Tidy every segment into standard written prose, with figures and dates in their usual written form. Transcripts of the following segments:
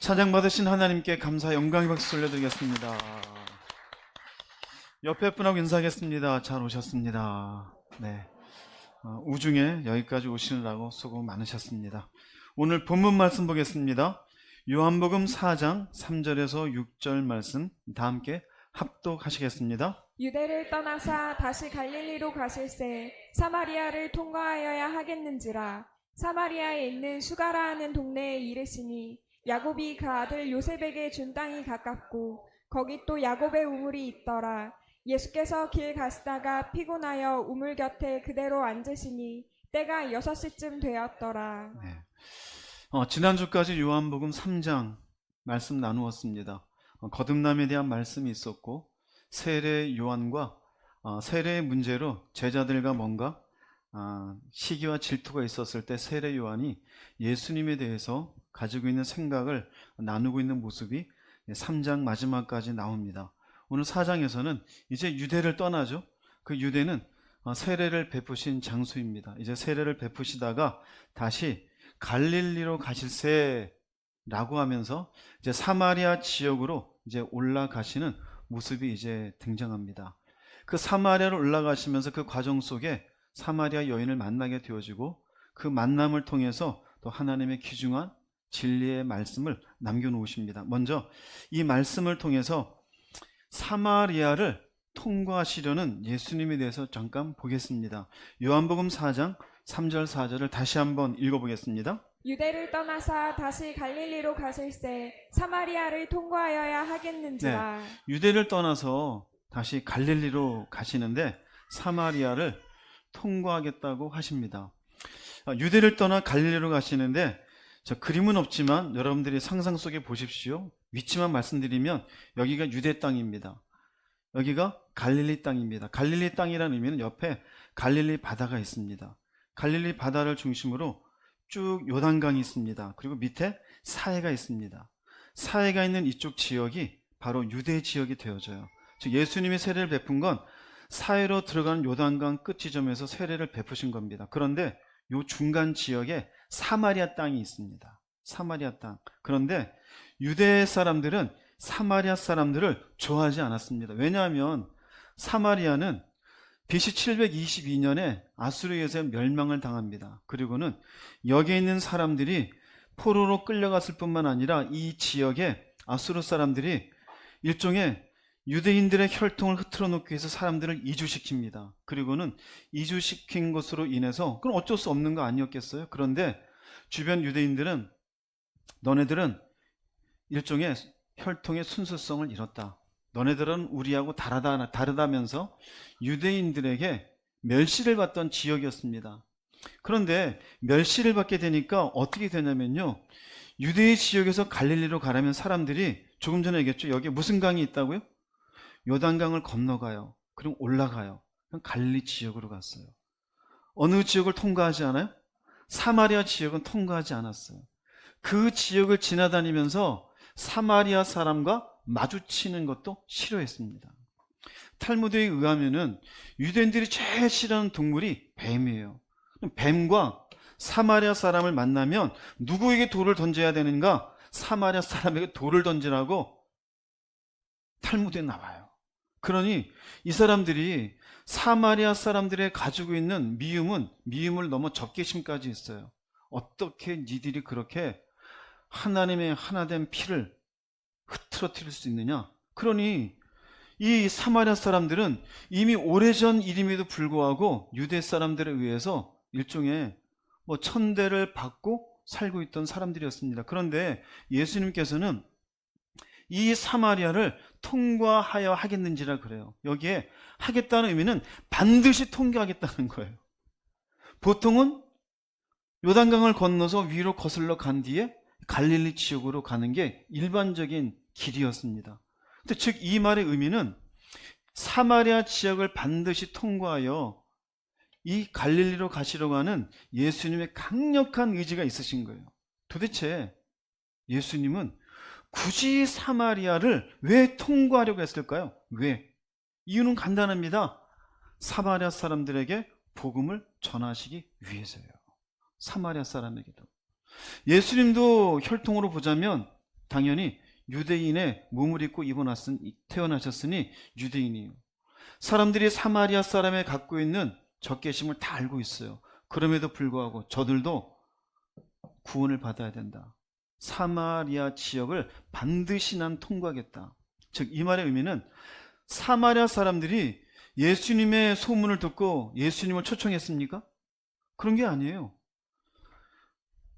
찬양받으신 하나님께 감사 영광의 박수 올려드리겠습니다. 옆에 분하고 인사하겠습니다. 잘 오셨습니다. 네, 우중에 여기까지 오시느라고 수고 많으셨습니다. 오늘 본문 말씀 보겠습니다. 요한복음 4장 3절에서 6절 말씀 다 함께 합독하시겠습니다. 유대를 떠나사 다시 갈릴리로 가실새 사마리아를 통과하여야 하겠는지라. 사마리아에 있는 수가라 하는 동네에 이르시니 야곱이 그 아들 요셉에게 준 땅이 가깝고 거기 또 야곱의 우물이 있더라. 예수께서 길 가시다가 피곤하여 우물 곁에 그대로 앉으시니 때가 6시쯤 되었더라. 네. 지난주까지 요한복음 3장 말씀 나누었습니다. 거듭남에 대한 말씀이 있었고 세례 요한과 세례의 문제로 제자들과 뭔가 시기와 질투가 있었을 때 세례 요한이 예수님에 대해서 가지고 있는 생각을 나누고 있는 모습이 3장 마지막까지 나옵니다. 오늘 4장에서는 이제 유대를 떠나죠. 그 유대는 세례를 베푸신 장소입니다. 이제 세례를 베푸시다가 다시 갈릴리로 가실새라고 하면서 이제 사마리아 지역으로 이제 올라가시는 모습이 이제 등장합니다. 그 사마리아로 올라가시면서 그 과정 속에 사마리아 여인을 만나게 되어지고 그 만남을 통해서 또 하나님의 귀중한 진리의 말씀을 남겨놓으십니다. 먼저 이 말씀을 통해서 사마리아를 통과하시려는 예수님에 대해서 잠깐 보겠습니다. 요한복음 4장 3절 4절을 다시 한번 읽어보겠습니다. 유대를 떠나사 다시 갈릴리로 가실새 사마리아를 통과하여야 하겠는지라. 네, 유대를 떠나서 다시 갈릴리로 가시는데 사마리아를 통과하겠다고 하십니다. 유대를 떠나 갈릴리로 가시는데 저 그림은 없지만 여러분들이 상상 속에 보십시오. 위치만 말씀드리면 여기가 유대 땅입니다. 여기가 갈릴리 땅입니다. 갈릴리 땅이라는 의미는 옆에 갈릴리 바다가 있습니다. 갈릴리 바다를 중심으로 쭉 요단강이 있습니다. 그리고 밑에 사해가 있습니다. 사해가 있는 이쪽 지역이 바로 유대 지역이 되어져요. 즉 예수님이 세례를 베푼 건 사해로 들어가는 요단강 끝 지점에서 세례를 베푸신 겁니다. 그런데 요 중간 지역에 사마리아 땅이 있습니다. 사마리아 땅. 그런데 유대 사람들은 사마리아 사람들을 좋아하지 않았습니다. 왜냐하면 사마리아는 BC 722년에 아수르에서 멸망을 당합니다. 그리고는 여기에 있는 사람들이 포로로 끌려갔을 뿐만 아니라 이 지역에 아수르 사람들이 일종의 유대인들의 혈통을 흐트러 놓기 위해서 사람들을 이주시킵니다. 그리고는 이주시킨 것으로 인해서 그건 어쩔 수 없는 거 아니었겠어요? 그런데 주변 유대인들은 너네들은 일종의 혈통의 순수성을 잃었다. 너네들은 우리하고 다르다면서 유대인들에게 멸시를 받던 지역이었습니다. 그런데 멸시를 받게 되니까 어떻게 되냐면요. 유대의 지역에서 갈릴리로 가려면 사람들이 조금 전에 얘기했죠. 여기에 무슨 강이 있다고요? 요단강을 건너가요. 그럼 올라가요. 그럼 갈릴리 지역으로 갔어요. 어느 지역을 통과하지 않아요? 사마리아 지역은 통과하지 않았어요. 그 지역을 지나다니면서 사마리아 사람과 마주치는 것도 싫어했습니다. 탈무드에 의하면은 유대인들이 제일 싫어하는 동물이 뱀이에요. 뱀과 사마리아 사람을 만나면 누구에게 돌을 던져야 되는가? 사마리아 사람에게 돌을 던지라고 탈무드에 나와요. 그러니 이 사람들이 사마리아 사람들의 가지고 있는 미움을 넘어 적개심까지 있어요. 어떻게 니들이 그렇게 하나님의 하나된 피를 흐트러뜨릴 수 있느냐? 그러니 이 사마리아 사람들은 이미 오래전 일임에도 불구하고 유대 사람들에 의해서 일종의 천대를 받고 살고 있던 사람들이었습니다. 그런데 예수님께서는 이 사마리아를 통과하여 하겠는지라 그래요. 여기에 하겠다는 의미는 반드시 통과하겠다는 거예요. 보통은 요단강을 건너서 위로 거슬러 간 뒤에 갈릴리 지역으로 가는 게 일반적인 길이었습니다. 근데 즉 이 말의 의미는 사마리아 지역을 반드시 통과하여 이 갈릴리로 가시려고 하는 예수님의 강력한 의지가 있으신 거예요. 도대체 예수님은 굳이 사마리아를 왜 통과하려고 했을까요? 왜? 이유는 간단합니다. 사마리아 사람들에게 복음을 전하시기 위해서요. 사마리아 사람에게도. 예수님도 혈통으로 보자면 당연히 유대인의 몸을 입고 태어나셨으니 유대인이에요. 사람들이 사마리아 사람에 갖고 있는 적개심을 다 알고 있어요. 그럼에도 불구하고 저들도 구원을 받아야 된다. 사마리아 지역을 반드시 난 통과하겠다. 즉, 이 말의 의미는 사마리아 사람들이 예수님의 소문을 듣고 예수님을 초청했습니까? 그런 게 아니에요.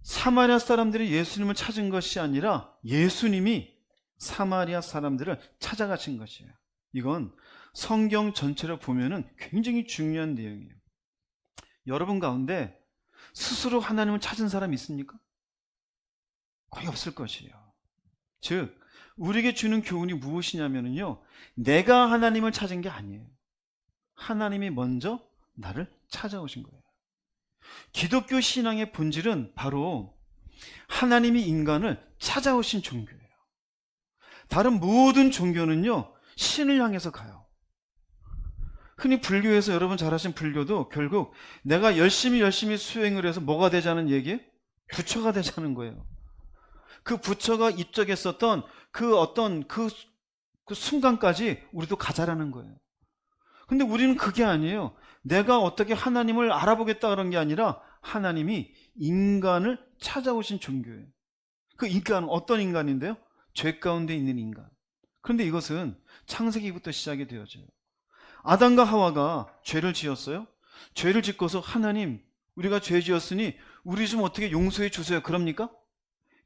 사마리아 사람들이 예수님을 찾은 것이 아니라 예수님이 사마리아 사람들을 찾아가신 것이에요. 이건 성경 전체를 보면은 굉장히 중요한 내용이에요. 여러분 가운데 스스로 하나님을 찾은 사람이 있습니까? 거의 없을 것이에요. 즉, 우리에게 주는 교훈이 무엇이냐면요, 내가 하나님을 찾은 게 아니에요. 하나님이 먼저 나를 찾아오신 거예요. 기독교 신앙의 본질은 바로 하나님이 인간을 찾아오신 종교예요. 다른 모든 종교는요, 신을 향해서 가요. 흔히 불교에서 여러분 잘 아시는 불교도 결국 내가 열심히 수행을 해서 뭐가 되자는 얘기예요? 부처가 되자는 거예요. 그 부처가 입적했었던 그 순간까지 우리도 가자라는 거예요. 근데 우리는 그게 아니에요. 내가 어떻게 하나님을 알아보겠다 그런 게 아니라 하나님이 인간을 찾아오신 종교예요. 그 인간은 어떤 인간인데요? 죄 가운데 있는 인간. 그런데 이것은 창세기부터 시작이 되어져요. 아담과 하와가 죄를 지었어요. 죄를 짓고서 하나님, 우리가 죄 지었으니 우리 좀 어떻게 용서해 주세요. 그럽니까?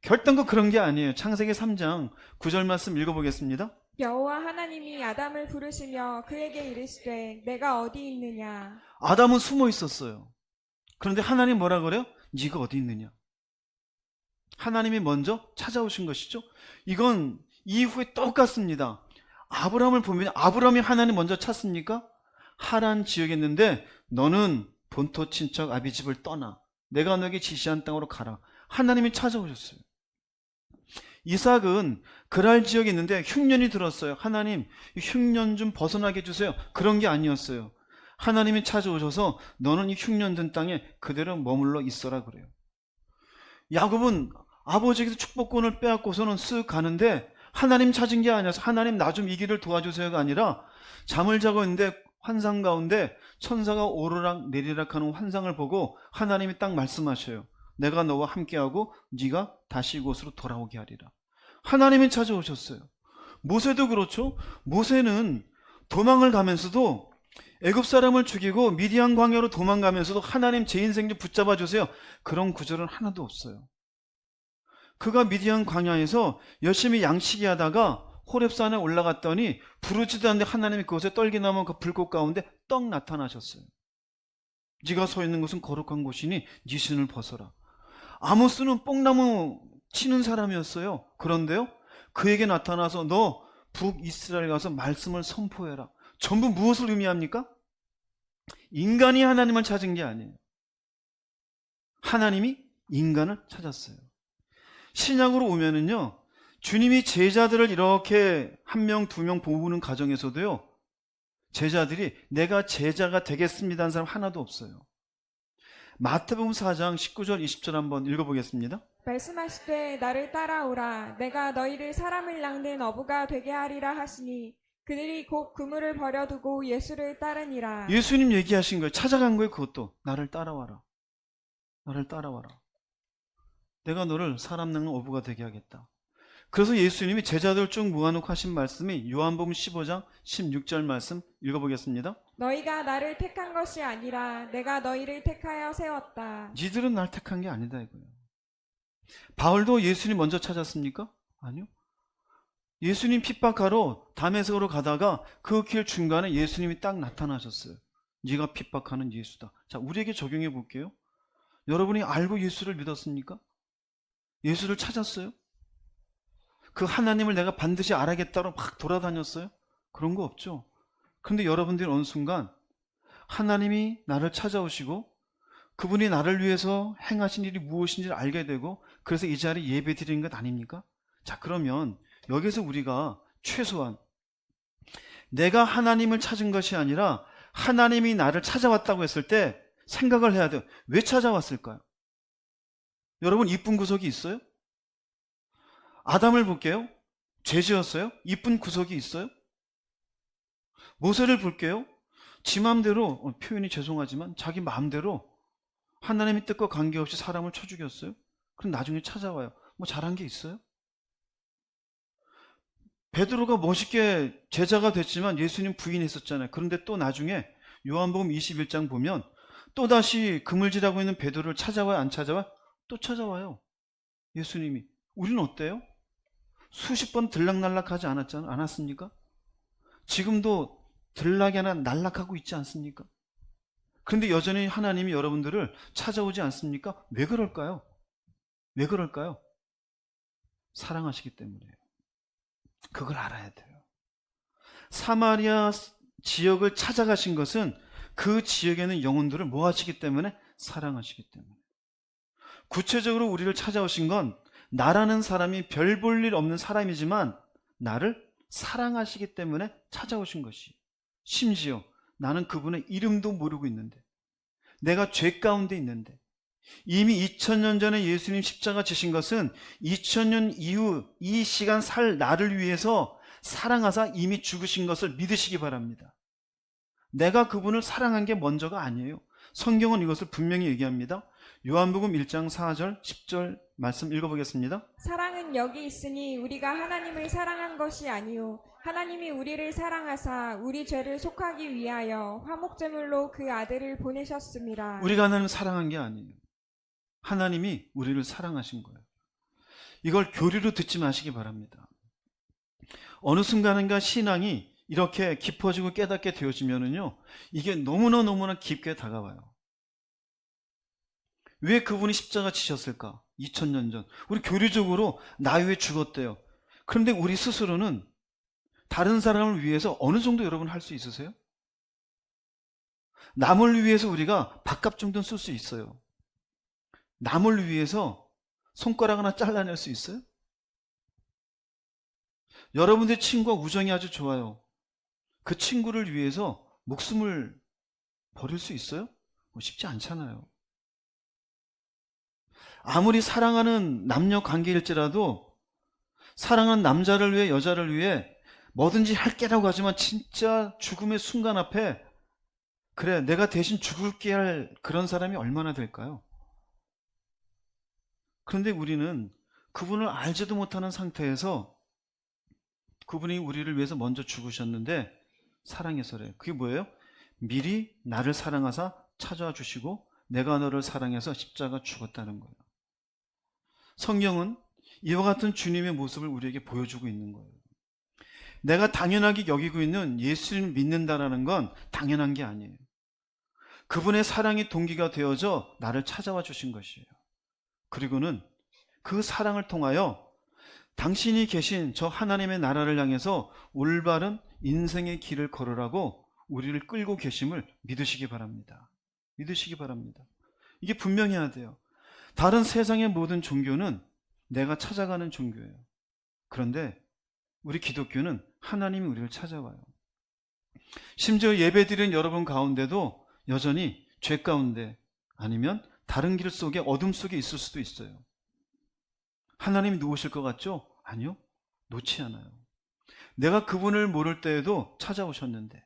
결단코 그런 게 아니에요. 창세기 3장 9절 말씀 읽어보겠습니다. 여호와 하나님이 아담을 부르시며 그에게 이르시되 내가 어디 있느냐. 아담은 숨어 있었어요. 그런데 하나님 뭐라 그래요? 네가 어디 있느냐. 하나님이 먼저 찾아오신 것이죠. 이건 이후에 똑같습니다. 아브라함을 보면 아브라함이 하나님 먼저 찾습니까? 하란 지역에 있는데 너는 본토 친척 아비 집을 떠나 내가 너에게 지시한 땅으로 가라. 하나님이 찾아오셨어요. 이삭은 그랄 지역에 있는데 흉년이 들었어요. 하나님, 이 흉년 좀 벗어나게 해주세요. 그런 게 아니었어요. 하나님이 찾아오셔서 너는 이 흉년 든 땅에 그대로 머물러 있어라 그래요. 야곱은 아버지에게서 축복권을 빼앗고서는 쓱 가는데 하나님 찾은 게 아니라서 하나님 나 좀 이 길을 도와주세요가 아니라 잠을 자고 있는데 환상 가운데 천사가 오르락 내리락 하는 환상을 보고 하나님이 딱 말씀하셔요. 내가 너와 함께하고 네가 다시 이곳으로 돌아오게 하리라. 하나님이 찾아오셨어요. 모세도 그렇죠. 모세는 도망을 가면서도 애굽 사람을 죽이고 미디안 광야로 도망가면서도 하나님 제 인생 좀 붙잡아 주세요. 그런 구절은 하나도 없어요. 그가 미디안 광야에서 열심히 양치기 하다가 호렙산에 올라갔더니 부르지도 않는데 하나님이 그곳에 떨기나무 그 불꽃 가운데 떡 나타나셨어요. 네가 서 있는 곳은 거룩한 곳이니 네 신을 벗어라. 아모스는 뽕나무 치는 사람이었어요. 그런데요, 그에게 나타나서 너 북이스라엘 가서 말씀을 선포해라. 전부 무엇을 의미합니까? 인간이 하나님을 찾은 게 아니에요. 하나님이 인간을 찾았어요. 신약으로 오면은요, 주님이 제자들을 이렇게 한 명, 두 명 모으는 과정에서도요, 제자들이 내가 제자가 되겠습니다 하는 사람 하나도 없어요. 마태복음 4장 19절 20절 한번 읽어보겠습니다. 말씀하시되 나를 따라오라. 내가 너희를 사람을 낚는 어부가 되게 하리라 하시니 그들이 곧 그물을 버려두고 예수를 따르니라. 예수님 얘기하신 거예요. 찾아간 거예요. 그것도 나를 따라와라. 나를 따라와라. 내가 너를 사람 낚는 어부가 되게 하겠다. 그래서 예수님이 제자들 쭉 모아놓고 하신 말씀이 요한복음 15장 16절 말씀 읽어보겠습니다. 너희가 나를 택한 것이 아니라 내가 너희를 택하여 세웠다. 니들은 날 택한 게 아니다 이거예요. 바울도 예수님 먼저 찾았습니까? 아니요. 예수님 핍박하러 다메섹으로 가다가 그 길 중간에 예수님이 딱 나타나셨어요. 네가 핍박하는 예수다. 자, 우리에게 적용해 볼게요. 여러분이 알고 예수를 믿었습니까? 예수를 찾았어요? 그 하나님을 내가 반드시 알아야겠다고 막 돌아다녔어요? 그런 거 없죠. 그런데 여러분들이 어느 순간 하나님이 나를 찾아오시고 그분이 나를 위해서 행하신 일이 무엇인지를 알게 되고 그래서 이 자리에 예배 드리는 것 아닙니까? 자, 그러면 여기서 우리가 최소한 내가 하나님을 찾은 것이 아니라 하나님이 나를 찾아왔다고 했을 때 생각을 해야 돼요. 왜 찾아왔을까요? 여러분 이쁜 구석이 있어요? 아담을 볼게요. 죄 지었어요? 이쁜 구석이 있어요? 모세를 볼게요. 지 마음대로, 표현이 죄송하지만 자기 마음대로 하나님의 뜻과 관계없이 사람을 쳐 죽였어요. 그럼 나중에 찾아와요. 뭐 잘한 게 있어요? 베드로가 멋있게 제자가 됐지만 예수님 부인했었잖아요. 그런데 또 나중에 요한복음 21장 보면 또다시 그물질하고 있는 베드로를 찾아와요? 안 찾아와요? 또 찾아와요. 예수님이. 우리는 어때요? 수십 번 들락날락하지 않았습니까? 지금도 들락이 하나 날락하고 있지 않습니까? 그런데 여전히 하나님이 여러분들을 찾아오지 않습니까? 왜 그럴까요? 왜 그럴까요? 사랑하시기 때문이에요. 그걸 알아야 돼요. 사마리아 지역을 찾아가신 것은 그 지역에 있는 영혼들을 뭐 하시기 때문에? 사랑하시기 때문에. 구체적으로 우리를 찾아오신 건 나라는 사람이 별 볼 일 없는 사람이지만 나를 사랑하시기 때문에 찾아오신 것이. 심지어 나는 그분의 이름도 모르고 있는데, 내가 죄 가운데 있는데, 이미 2000년 전에 예수님 십자가 지신 것은 2000년 이후 이 시간 살 나를 위해서 사랑하사 이미 죽으신 것을 믿으시기 바랍니다. 내가 그분을 사랑한 게 먼저가 아니에요. 성경은 이것을 분명히 얘기합니다. 요한복음 1장 4절 10절 말씀 읽어보겠습니다. 사랑은 여기 있으니 우리가 하나님을 사랑한 것이 아니요 하나님이 우리를 사랑하사 우리 죄를 속하기 위하여 화목제물로 그 아들을 보내셨습니다. 우리가 하나님을 사랑한 게 아니에요. 하나님이 우리를 사랑하신 거예요. 이걸 교리로 듣지 마시기 바랍니다. 어느 순간인가 신앙이 이렇게 깊어지고 깨닫게 되어지면은요, 이게 너무나 깊게 다가와요. 왜 그분이 십자가 지셨을까? 2000년 전. 우리 교리적으로 나 위해 죽었대요. 그런데 우리 스스로는 다른 사람을 위해서 어느 정도 여러분 할 수 있으세요? 남을 위해서 우리가 밥값 정도는 쓸 수 있어요. 남을 위해서 손가락 하나 잘라낼 수 있어요? 여러분들 친구와 우정이 아주 좋아요. 그 친구를 위해서 목숨을 버릴 수 있어요? 쉽지 않잖아요. 아무리 사랑하는 남녀 관계일지라도 사랑하는 남자를 위해 여자를 위해 뭐든지 할게라고 하지만 진짜 죽음의 순간 앞에 그래 내가 대신 죽을게 할 그런 사람이 얼마나 될까요? 그런데 우리는 그분을 알지도 못하는 상태에서 그분이 우리를 위해서 먼저 죽으셨는데 사랑해서래요. 그게 뭐예요? 미리 나를 사랑하사 찾아와 주시고 내가 너를 사랑해서 십자가 죽었다는 거예요. 성경은 이와 같은 주님의 모습을 우리에게 보여주고 있는 거예요. 내가 당연하게 여기고 있는 예수님을 믿는다라는 건 당연한 게 아니에요. 그분의 사랑이 동기가 되어져 나를 찾아와 주신 것이에요. 그리고는 그 사랑을 통하여 당신이 계신 저 하나님의 나라를 향해서 올바른 인생의 길을 걸으라고 우리를 끌고 계심을 믿으시기 바랍니다. 믿으시기 바랍니다. 이게 분명해야 돼요. 다른 세상의 모든 종교는 내가 찾아가는 종교예요. 그런데 우리 기독교는 하나님이 우리를 찾아와요. 심지어 예배드린 여러분 가운데도 여전히 죄 가운데 아니면 다른 길 속에 어둠 속에 있을 수도 있어요. 하나님이 놓으실 것 같죠? 아니요. 놓지 않아요. 내가 그분을 모를 때에도 찾아오셨는데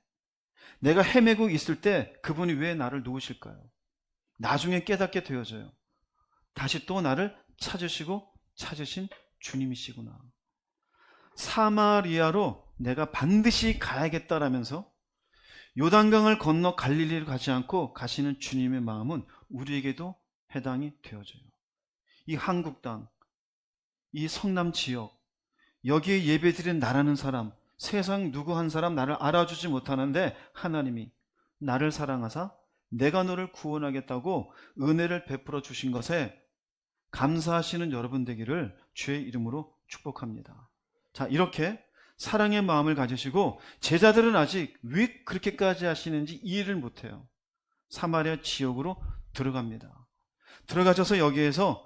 내가 헤매고 있을 때 그분이 왜 나를 놓으실까요? 나중에 깨닫게 되어져요. 다시 또 나를 찾으시고 찾으신 주님이시구나. 사마리아로 내가 반드시 가야겠다라면서 요단강을 건너 갈릴리로 가지 않고 가시는 주님의 마음은 우리에게도 해당이 되어져요. 이 한국 땅, 이 성남 지역, 여기에 예배드린 나라는 사람, 세상 누구 한 사람 나를 알아주지 못하는데 하나님이 나를 사랑하사 내가 너를 구원하겠다고 은혜를 베풀어 주신 것에 감사하시는 여러분 되기를 주의 이름으로 축복합니다. 자, 이렇게 사랑의 마음을 가지시고 제자들은 아직 왜 그렇게까지 하시는지 이해를 못해요. 사마리아 지역으로 들어갑니다. 들어가셔서 여기에서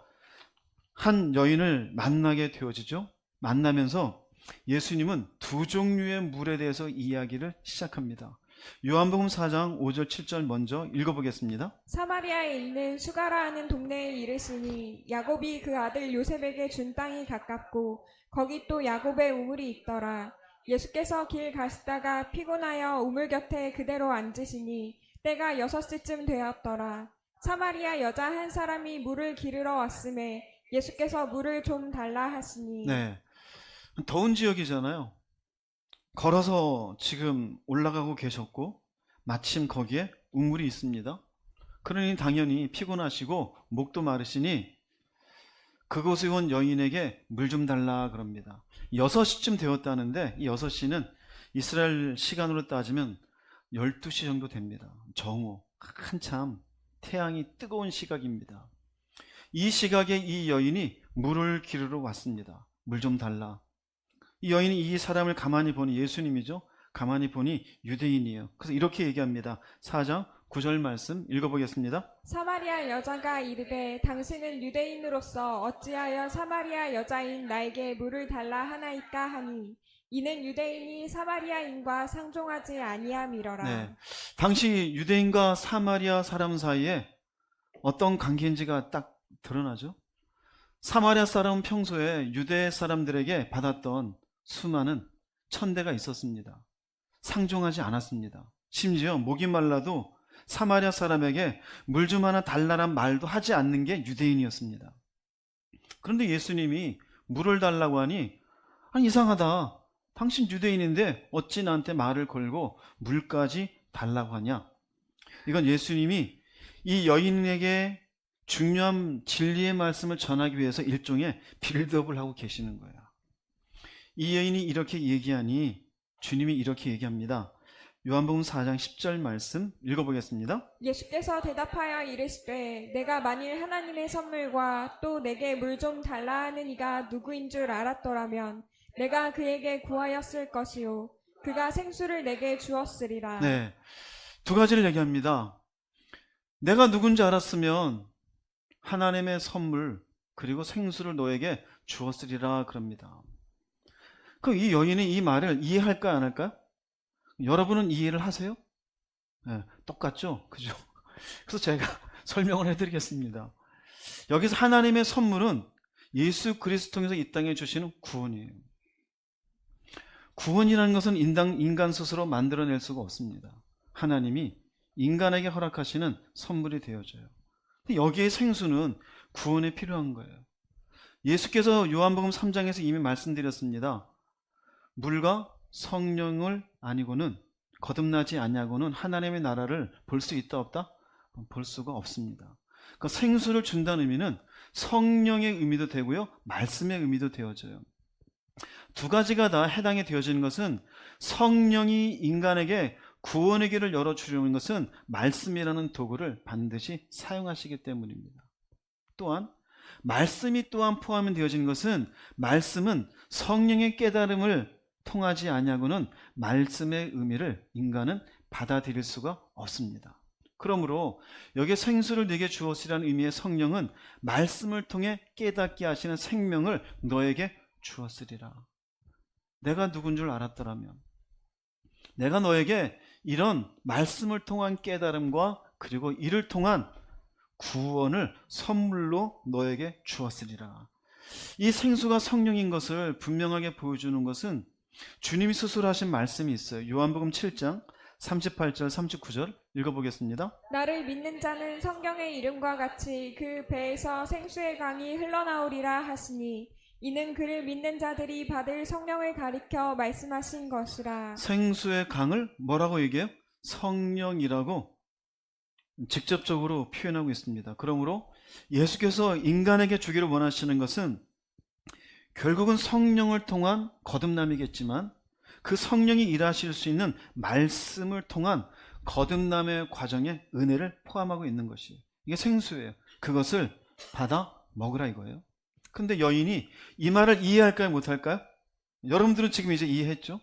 한 여인을 만나게 되어지죠. 만나면서 예수님은 두 종류의 물에 대해서 이야기를 시작합니다. 요한복음 4장 5절 7절 먼저 읽어보겠습니다. 사마리아에 있는 수가라는 동네에 이르시니 야곱이 그 아들 요셉에게 준 땅이 가깝고 거기 또 야곱의 우물이 있더라. 예수께서 길 가시다가 피곤하여 우물 곁에 그대로 앉으시니 때가 6시쯤 되었더라. 사마리아 여자 한 사람이 물을 기르러 왔음에 예수께서 물을 좀 달라 하시니 네, 더운 지역이잖아요. 걸어서 지금 올라가고 계셨고 마침 거기에 우물이 있습니다. 그러니 당연히 피곤하시고 목도 마르시니 그곳에 온 여인에게 물 좀 달라 그럽니다. 6시쯤 되었다는데 이 6시는 이스라엘 시간으로 따지면 12시 정도 됩니다. 정오, 한참 태양이 뜨거운 시각입니다. 이 시각에 이 여인이 물을 기르러 왔습니다. 물 좀 달라. 이 여인이 이 사람을 가만히 보니 예수님이죠. 가만히 보니 유대인이에요. 그래서 이렇게 얘기합니다. 4장 9절 말씀 읽어보겠습니다. 사마리아 여자가 이르되 당신은 유대인으로서 어찌하여 사마리아 여자인 나에게 물을 달라 하나이까 하니 이는 유대인이 사마리아인과 상종하지 아니함이러라. 네, 당시 유대인과 사마리아 사람 사이에 어떤 관계인지가 딱 드러나죠. 사마리아 사람은 평소에 유대 사람들에게 받았던 수많은 천대가 있었습니다. 상종하지 않았습니다. 심지어 목이 말라도 사마리아 사람에게 물 좀 하나 달라란 말도 하지 않는 게 유대인이었습니다. 그런데 예수님이 물을 달라고 하니 이상하다. 당신 유대인인데 어찌 나한테 말을 걸고 물까지 달라고 하냐. 이건 예수님이 이 여인에게 중요한 진리의 말씀을 전하기 위해서 일종의 빌드업을 하고 계시는 거예요. 이 여인이 이렇게 얘기하니 주님이 이렇게 얘기합니다. 요한복음 4장 10절 말씀 읽어보겠습니다. 예수께서 대답하여 이르시되 내가 만일 하나님의 선물과 또 내게 물 좀 달라 하는 이가 누구인 줄 알았더라면 내가 그에게 구하였을 것이요 그가 생수를 내게 주었으리라. 네, 두 가지를 얘기합니다. 내가 누군지 알았으면 하나님의 선물 그리고 생수를 너에게 주었으리라 그럽니다. 그럼 이 여인이 이 말을 이해할까 안 할까요? 여러분은 이해를 하세요? 네, 똑같죠? 그죠? 그래서 제가 설명을 해드리겠습니다. 여기서 하나님의 선물은 예수 그리스도 통해서 이 땅에 주시는 구원이에요. 구원이라는 것은 인간 스스로 만들어낼 수가 없습니다. 하나님이 인간에게 허락하시는 선물이 되어져요. 여기에 생수는 구원에 필요한 거예요. 예수께서 요한복음 3장에서 이미 말씀드렸습니다. 물과 성령을 아니고는 거듭나지 아니하고는 하나님의 나라를 볼 수 있다 없다? 볼 수가 없습니다. 그러니까 생수를 준다는 의미는 성령의 의미도 되고요, 말씀의 의미도 되어져요. 두 가지가 다 해당이 되어지는 것은 성령이 인간에게 구원의 길을 열어주려는 것은 말씀이라는 도구를 반드시 사용하시기 때문입니다. 또한 말씀이 또한 포함이 되어지는 것은 말씀은 성령의 깨달음을 통하지 아니하고는 말씀의 의미를 인간은 받아들일 수가 없습니다. 그러므로 여기에 생수를 내게 주었으리라는 의미의 성령은 말씀을 통해 깨닫게 하시는 생명을 너에게 주었으리라. 내가 누군 줄 알았더라면 내가 너에게 이런 말씀을 통한 깨달음과 그리고 이를 통한 구원을 선물로 너에게 주었으리라. 이 생수가 성령인 것을 분명하게 보여주는 것은 주님이 스스로 하신 말씀이 있어요. 요한복음 7장 38절 39절 읽어보겠습니다. 나를 믿는 자는 성경의 이름과 같이 그 배에서 생수의 강이 흘러나오리라 하시니 이는 그를 믿는 자들이 받을 성령을 가리켜 말씀하신 것이라. 생수의 강을 뭐라고 얘기해요? 성령이라고 직접적으로 표현하고 있습니다. 그러므로 예수께서 인간에게 주기를 원하시는 것은 결국은 성령을 통한 거듭남이겠지만 그 성령이 일하실 수 있는 말씀을 통한 거듭남의 과정에 은혜를 포함하고 있는 것이 이게 생수예요. 그것을 받아 먹으라 이거예요. 근데 여인이 이 말을 이해할까요 못할까요? 여러분들은 지금 이제 이해했죠?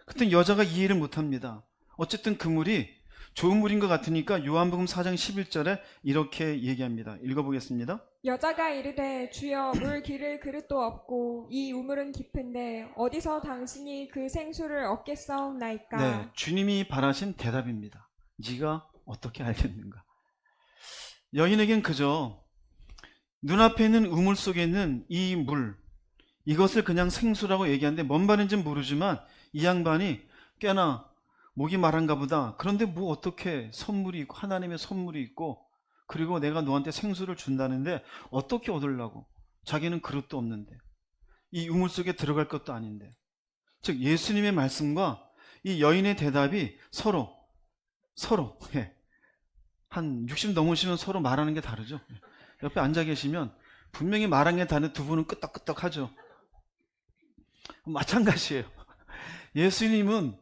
그때 여자가 이해를 못합니다. 어쨌든 그 물이 좋은 물인 것 같으니까 요한복음 4장 11절에 이렇게 얘기합니다. 읽어보겠습니다. 여자가 이르되 주여 물 기를 그릇도 없고 이 우물은 깊은데 어디서 당신이 그 생수를 얻겠사옵나이까. 네, 주님이 바라신 대답입니다. 네가 어떻게 알겠는가? 여인에겐 그저 눈앞에 있는 우물 속에 있는 이 물, 이것을 그냥 생수라고 얘기하는데 뭔 말인지는 모르지만 이 양반이 꽤나 목이 마른가 보다. 그런데 뭐 어떻게 선물이 있고 하나님의 선물이 있고 그리고 내가 너한테 생수를 준다는데 어떻게 얻으려고? 자기는 그릇도 없는데 이 우물 속에 들어갈 것도 아닌데. 즉 예수님의 말씀과 이 여인의 대답이 서로 예, 한 60 넘으시면 서로 말하는 게 다르죠. 옆에 앉아 계시면 분명히 말한 게 다른 두 분은 끄떡끄떡하죠. 마찬가지예요. 예수님은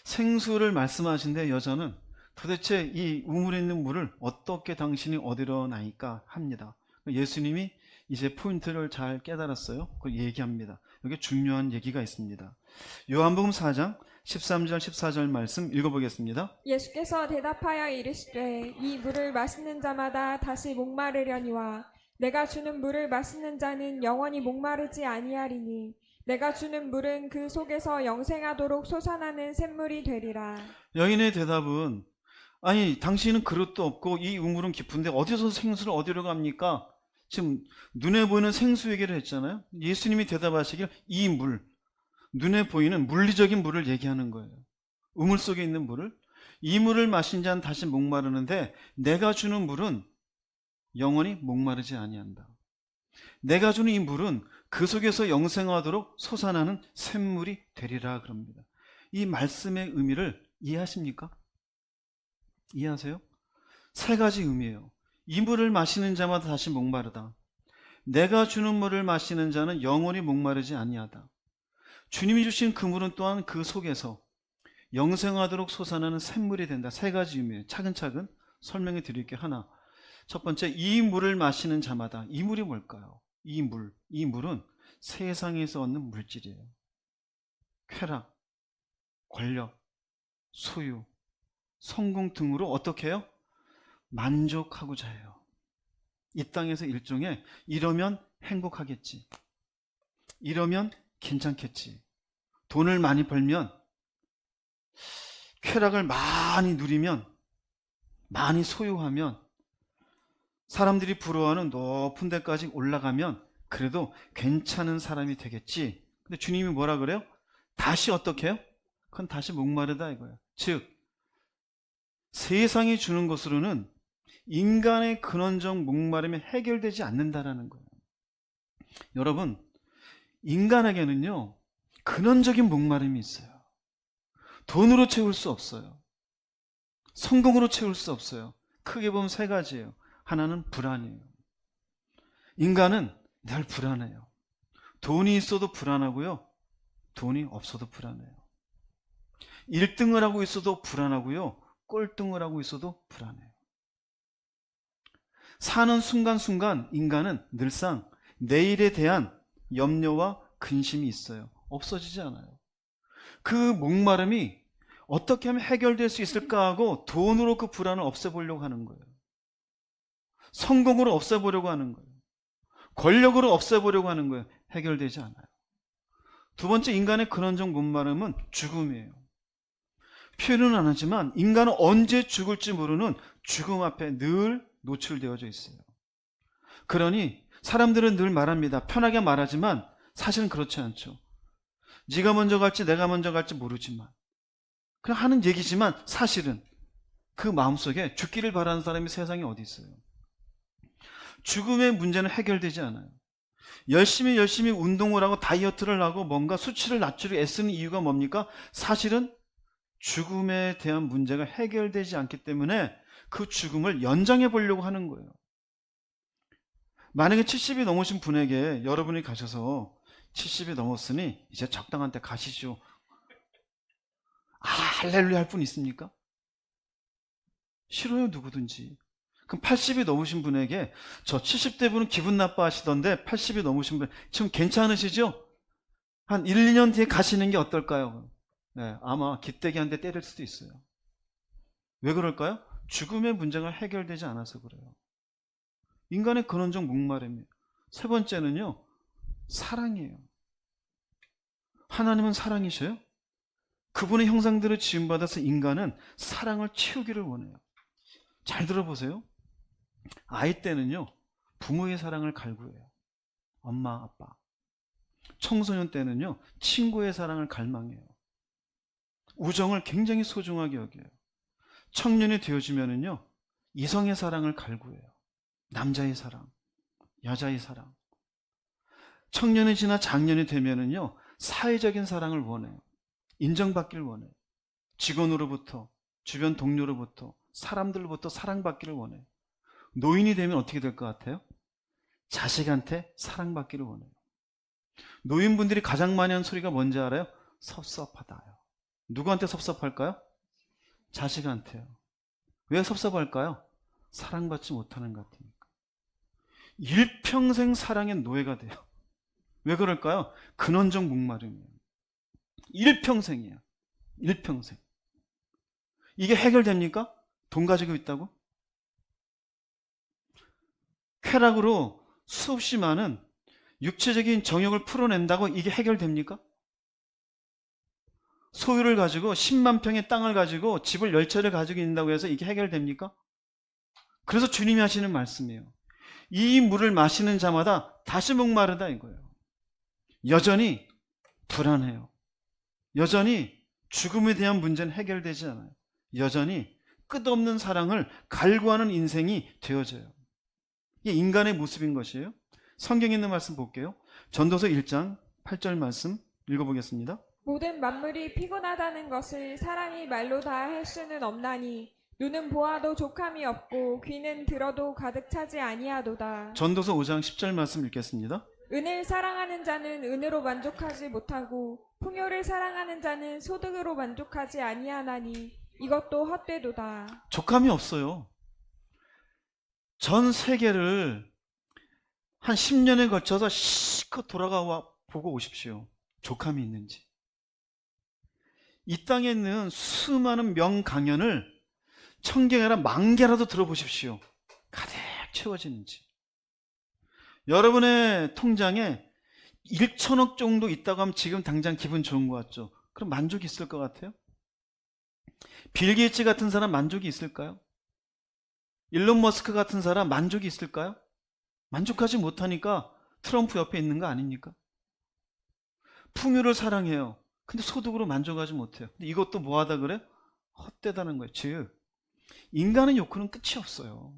생수를 말씀하신데 여자는 도대체 이 우물에 있는 물을 어떻게 당신이 얻으려나이까 합니다. 예수님이 이제 포인트를 잘 깨달았어요. 그걸 얘기합니다. 여기 중요한 얘기가 있습니다. 요한복음 4장 13절 14절 말씀 읽어보겠습니다. 예수께서 대답하여 이르시되 이 물을 마시는 자마다 다시 목마르려니와 내가 주는 물을 마시는 자는 영원히 목마르지 아니하리니 내가 주는 물은 그 속에서 영생하도록 솟아나는 샘물이 되리라. 여인의 대답은 아니 당신은 그릇도 없고 이 우물은 깊은데 어디서 생수를 얻으려고 합니까? 지금 눈에 보이는 생수 얘기를 했잖아요. 예수님이 대답하시길 이 물, 눈에 보이는 물리적인 물을 얘기하는 거예요. 우물 속에 있는 물을. 이 물을 마신 자는 다시 목마르는데 내가 주는 물은 영원히 목마르지 아니한다. 내가 주는 이 물은 그 속에서 영생하도록 솟아나는 샘물이 되리라 그럽니다. 이 말씀의 의미를 이해하십니까? 이해하세요? 세 가지 의미예요. 이 물을 마시는 자마다 다시 목마르다. 내가 주는 물을 마시는 자는 영원히 목마르지 아니하다. 주님이 주신 그 물은 또한 그 속에서 영생하도록 솟아나는 샘물이 된다. 세 가지 의미예요. 차근차근 설명해 드릴게요. 하나. 첫 번째, 이 물을 마시는 자마다. 이 물이 뭘까요? 이 물은 세상에서 얻는 물질이에요. 쾌락, 권력, 소유, 성공 등으로 어떻게 해요? 만족하고자 해요. 이 땅에서 일종의 이러면 행복하겠지. 이러면 괜찮겠지. 돈을 많이 벌면, 쾌락을 많이 누리면, 많이 소유하면, 사람들이 부러워하는 높은 데까지 올라가면 그래도 괜찮은 사람이 되겠지. 근데 주님이 뭐라 그래요? 다시 어떻게 해요? 그건 다시 목마르다 이거예요. 즉 세상이 주는 것으로는 인간의 근원적 목마름이 해결되지 않는다라는 거예요. 여러분, 인간에게는요 근원적인 목마름이 있어요. 돈으로 채울 수 없어요. 성공으로 채울 수 없어요. 크게 보면 세 가지예요. 하나는 불안이에요. 인간은 늘 불안해요. 돈이 있어도 불안하고요. 돈이 없어도 불안해요. 1등을 하고 있어도 불안하고요. 꼴등을 하고 있어도 불안해요. 사는 순간순간 인간은 늘상 내일에 대한 염려와 근심이 있어요. 없어지지 않아요. 그 목마름이 어떻게 하면 해결될 수 있을까 하고 돈으로 그 불안을 없애보려고 하는 거예요. 성공으로 없애보려고 하는 거예요. 권력으로 없애보려고 하는 거예요. 해결되지 않아요. 두 번째, 인간의 근원적 목마름은 죽음이에요. 표현은 안 하지만 인간은 언제 죽을지 모르는 죽음 앞에 늘 노출되어져 있어요. 그러니 사람들은 늘 말합니다. 편하게 말하지만 사실은 그렇지 않죠. 네가 먼저 갈지 내가 먼저 갈지 모르지만 그냥 하는 얘기지만 사실은 그 마음속에 죽기를 바라는 사람이 세상에 어디 있어요. 죽음의 문제는 해결되지 않아요. 열심히 운동을 하고 다이어트를 하고 뭔가 수치를 낮추려 애쓰는 이유가 뭡니까? 사실은 죽음에 대한 문제가 해결되지 않기 때문에 그 죽음을 연장해 보려고 하는 거예요. 만약에 70이 넘으신 분에게 여러분이 가셔서 70이 넘었으니 이제 적당한 때 가시죠. 할렐루야 할 분 있습니까? 싫어요, 누구든지. 그럼 80이 넘으신 분에게 저 70대 분은 기분 나빠하시던데 80이 넘으신 분 지금 괜찮으시죠? 한 1, 2년 뒤에 가시는 게 어떨까요? 네, 아마 기대기 한 대 때릴 수도 있어요. 왜 그럴까요? 죽음의 문제가 해결되지 않아서 그래요. 인간의 근원적 목마름이에요. 세 번째는요, 사랑이에요. 하나님은 사랑이셔요. 그분의 형상대로 지음받아서 인간은 사랑을 채우기를 원해요. 잘 들어보세요. 아이 때는요, 부모의 사랑을 갈구해요. 엄마, 아빠. 청소년 때는요, 친구의 사랑을 갈망해요. 우정을 굉장히 소중하게 여겨요. 청년이 되어지면은요, 이성의 사랑을 갈구해요. 남자의 사랑, 여자의 사랑. 청년이 지나 장년이 되면은요, 사회적인 사랑을 원해요. 인정받기를 원해요. 직원으로부터, 주변 동료로부터, 사람들로부터 사랑받기를 원해요. 노인이 되면 어떻게 될 것 같아요? 자식한테 사랑받기를 원해요. 노인분들이 가장 많이 하는 소리가 뭔지 알아요? 섭섭하다요. 누구한테 섭섭할까요? 자식한테요. 왜 섭섭할까요? 사랑받지 못하는 것 같으니까. 일평생 사랑의 노예가 돼요. 왜 그럴까요? 근원적 목마름이에요. 일평생이에요. 일평생. 이게 해결됩니까? 돈 가지고 있다고? 쾌락으로 수없이 많은 육체적인 정욕을 풀어낸다고 이게 해결됩니까? 소유를 가지고 10만 평의 땅을 가지고 집을 10채를 가지고 있다고 해서 이게 해결됩니까? 그래서 주님이 하시는 말씀이에요. 이 물을 마시는 자마다 다시 목마르다 이거예요. 여전히 불안해요. 여전히 죽음에 대한 문제는 해결되지 않아요. 여전히 끝없는 사랑을 갈구하는 인생이 되어져요. 이게 인간의 모습인 것이에요. 성경에 있는 말씀 볼게요. 전도서 1장 8절 말씀 읽어보겠습니다. 모든 만물이 피곤하다는 것을 사람이 말로 다 할 수는 없나니 눈은 보아도 족함이 없고 귀는 들어도 가득 차지 아니하도다. 전도서 5장 10절 말씀 읽겠습니다. 은을 사랑하는 자는 은으로 만족하지 못하고 풍요를 사랑하는 자는 소득으로 만족하지 아니하나니 이것도 헛되도다. 족함이 없어요. 전 세계를 한 10년에 걸쳐서 실컷 돌아가 보고 오십시오. 족함이 있는지. 이 땅에 있는 수많은 명강연을 1000개가 아니라 10,000개라도 들어보십시오. 가득 채워지는지. 여러분의 통장에 1천억 정도 있다고 하면 지금 당장 기분 좋은 것 같죠? 그럼 만족이 있을 것 같아요? 빌 게이츠 같은 사람 만족이 있을까요? 일론 머스크 같은 사람 만족이 있을까요? 만족하지 못하니까 트럼프 옆에 있는 거 아닙니까? 풍요를 사랑해요. 근데 소득으로 만족하지 못해요. 근데 이것도 뭐하다 그래? 헛되다는 거예요. 즉 인간의 욕구는 끝이 없어요.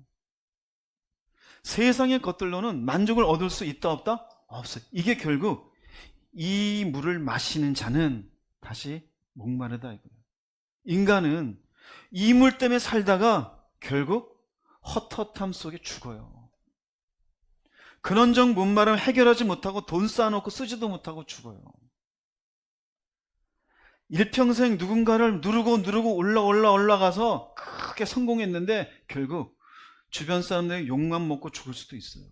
세상의 것들로는 만족을 얻을 수 있다 없다? 없어요. 이게 결국 이 물을 마시는 자는 다시 목마르다 이거예요. 인간은 이 물 때문에 살다가 결국 헛헛함 속에 죽어요. 근원적 목마름 해결하지 못하고 돈 쌓아놓고 쓰지도 못하고 죽어요. 일평생 누군가를 누르고 올라가서 크게 성공했는데 결국 주변 사람들의 욕만 먹고 죽을 수도 있어요.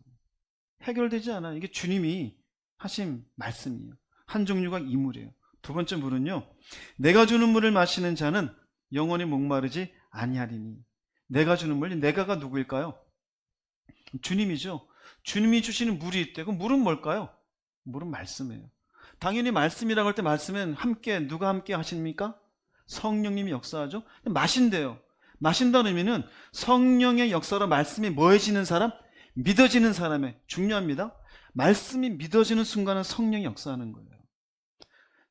해결되지 않아요. 이게 주님이 하신 말씀이에요. 한 종류가 이 물이에요. 두 번째 물은요. 내가 주는 물을 마시는 자는 영원히 목마르지 아니하리니. 내가 주는 물, 내가가 누구일까요? 주님이죠. 주님이 주시는 물이 있대. 그럼 물은 뭘까요? 물은 말씀이에요. 당연히 말씀이라고 할 때 말씀은 함께 누가 함께 하십니까? 성령님이 역사하죠. 마신대요. 마신다는 의미는 성령의 역사로 말씀이 뭐해지는 사람? 믿어지는 사람에 중요합니다. 말씀이 믿어지는 순간은 성령이 역사하는 거예요.